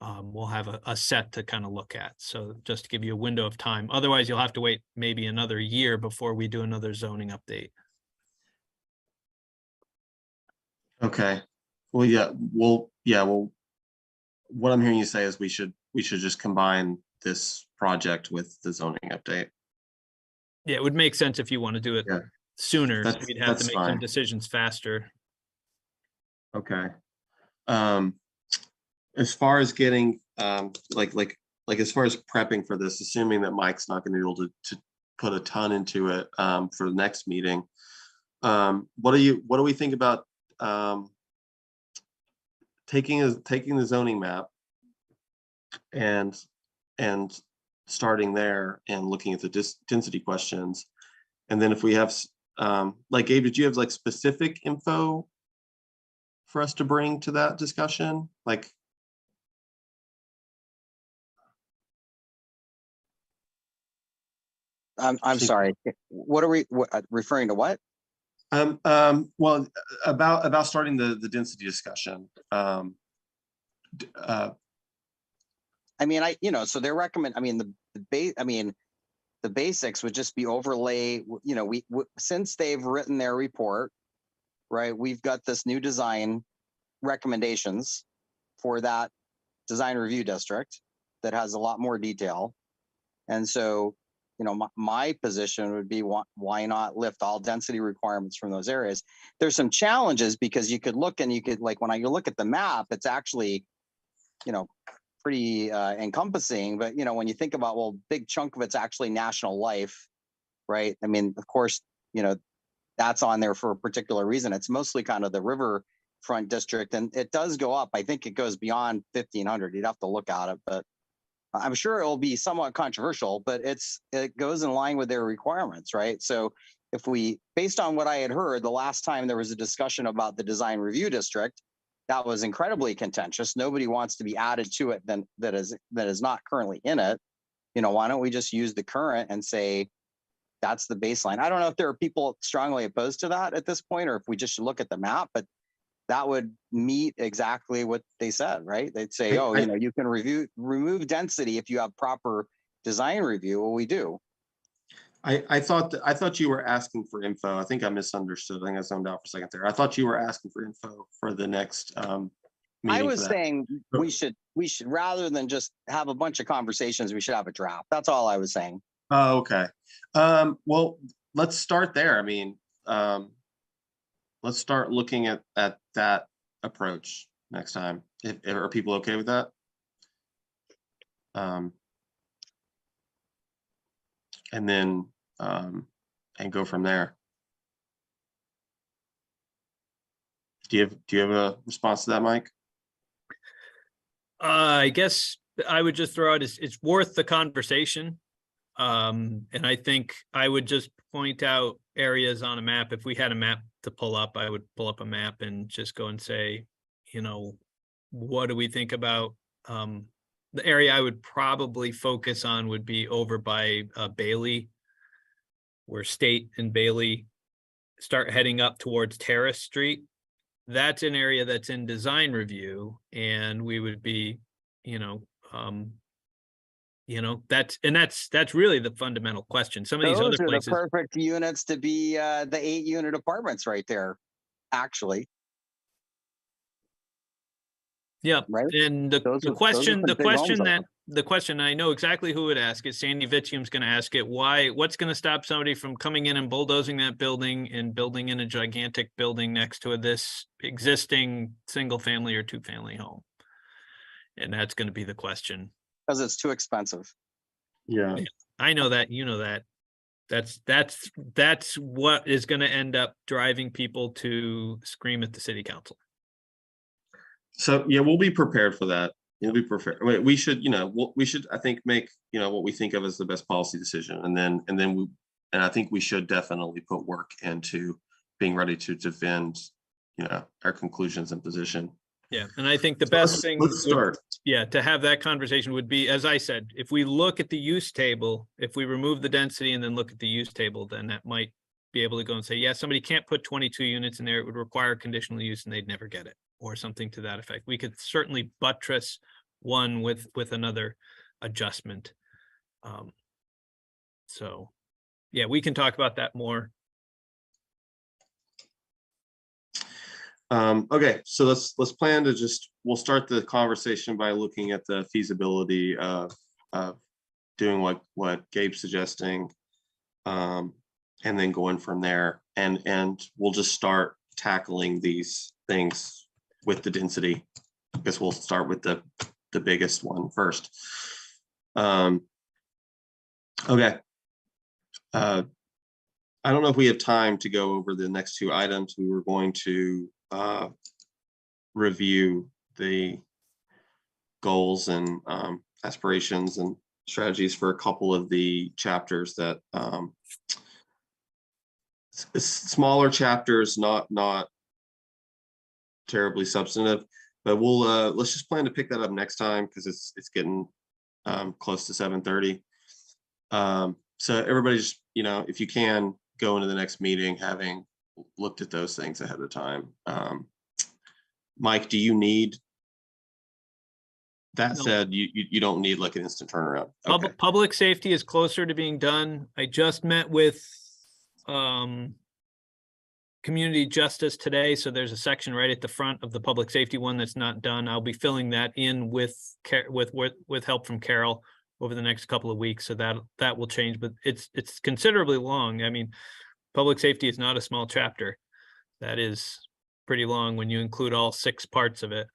we'll have a set to kind of look at. So just to give you a window of time. Otherwise, you'll have to wait maybe another year before we do another zoning update. Okay. Well, what I'm hearing you say is we should just combine this project with the zoning update. Yeah, it would make sense if you want to do it Yeah. sooner. That's- We'd have to that's make some fine. decisions faster. Okay. as far as getting, like as far as prepping for this, assuming that Mike's not gonna be able to put a ton into it, for the next meeting. What do we think about, taking the zoning map and starting there and looking at the density questions? And then if we have, like, Gabe, did you have like specific info for us to bring to that discussion? Like, I'm think- sorry. What are we referring to? What? well, about starting the density discussion. I mean, so they recommend, I mean, the basics would just be overlay, since they've written their report, right? We've got this new design recommendations for that design review district that has a lot more detail. And so, my position would be, why not lift all density requirements from those areas? There's some challenges because you could look and like, when you look at the map, it's actually, pretty encompassing. But, when you think about, well, big chunk of it's actually national life, right? I mean, of course, that's on there for a particular reason. It's mostly kind of the riverfront district, and it does go up. I think it goes beyond 1,500. You'd have to look at it, but I'm sure it'll be somewhat controversial, but it goes in line with their requirements, right? So if based on what I had heard, the last time there was a discussion about the design review district, that was incredibly contentious. Nobody wants to be added to it that is not currently in it. Why don't we just use the current and say that's the baseline? I don't know if there are people strongly opposed to that at this point, or if we just should look at the map, but that would meet exactly what they said, right? They'd say, you can remove density if you have proper design review. Well, we do. I thought you were asking for info. I think I misunderstood. I think I zoned out for a second there. I thought you were asking for info for the next meeting. I was saying we should rather than just have a bunch of conversations, we should have a draft. That's all I was saying. Oh, okay. Well, let's start there. I mean, let's start looking at that approach next time. Are people okay with that? And then and go from there. Do you have a response to that, Mike? I guess I would just throw out it's worth the conversation. And I think I would just point out areas on a map. If we had a map to pull up, I would pull up a map and just go and say, what do we think about? The area I would probably focus on would be over by Bailey, where State and Bailey start heading up towards Terrace Street. That's an area that's in design review, and we would be, that's really the fundamental question. Some of these other places, the perfect units to be the 8-unit apartments right there, actually. Yeah, right. And the question I know exactly who would ask it. Sandy Vitium's going to ask it. What's going to stop somebody from coming in and bulldozing that building and building in a gigantic building next to this existing single family or 2-family home? And that's going to be the question. Because it's too expensive. Yeah. I know that, that. That's what is going to end up driving people to scream at the city council. So yeah, we'll be prepared for that. We'll be prepared. We should, I think, make, what we think of as the best policy decision, and I think we should definitely put work into being ready to defend, our conclusions and position. Yeah, and I think the best thing to have that conversation would be, as I said, if we look at the use table, if we remove the density and then look at the use table, then that might be able to go and say, yeah, somebody can't put 22 units in there. It would require conditional use and they'd never get it, or something to that effect. We could certainly buttress one with another adjustment. So yeah, we can talk about that more. Okay, so let's plan to we'll start the conversation by looking at the feasibility of doing what Gabe's suggesting, and then going from there, and we'll just start tackling these things with the density. I guess we'll start with the biggest one first. Okay. I don't know if we have time to go over the next two items. We were going to review the goals and aspirations and strategies for a couple of the chapters that smaller chapters, not terribly substantive, but we'll let's just plan to pick that up next time because it's getting close to 7:30. So everybody just, if you can go into the next meeting having looked at those things ahead of time. Mike, do you need that? No. Said, you don't need like an instant turnaround. Okay. Public safety is closer to being done. I just met with community justice today, so there's a section right at the front of the public safety one that's not done. I'll be filling that in with help from Carol over the next couple of weeks, so that will change, but it's considerably long. I mean, public safety is not a small chapter. That is pretty long when you include all 6 parts of it.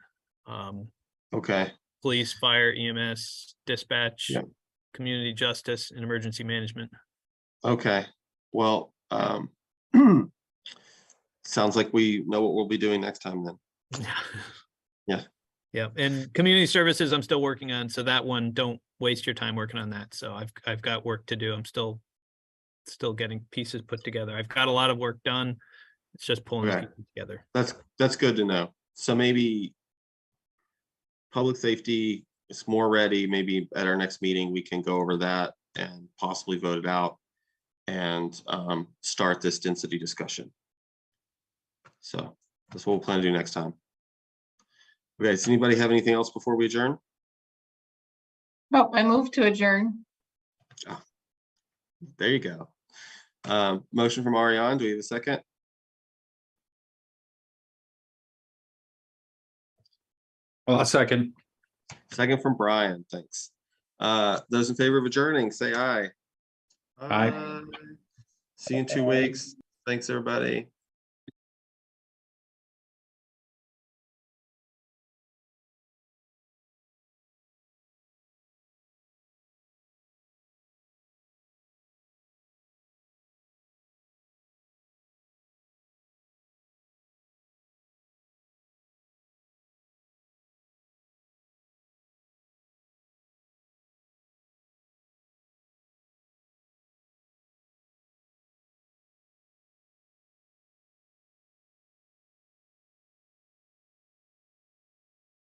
Okay. Police, fire, EMS, dispatch, Yep. community justice, and emergency management. Okay. Well, sounds like we know what we'll be doing next time then. Yeah. Yeah, and community services I'm still working on, so that one, don't waste your time working on that. So I've got work to do. I'm still getting pieces put together. I've got a lot of work done. It's just pulling the Okay. pieces together. That's good to know. So maybe public safety is more ready. Maybe at our next meeting, we can go over that and possibly vote it out and start this density discussion. So that's what we'll plan to do next time. Okay, does anybody have anything else before we adjourn? Oh, I move to adjourn. There you go. Motion from Ariane. Do we have a second? Well, a second. Second from Brian. Thanks. Those in favor of adjourning, say aye. Aye. See you in 2 weeks. Thanks, everybody.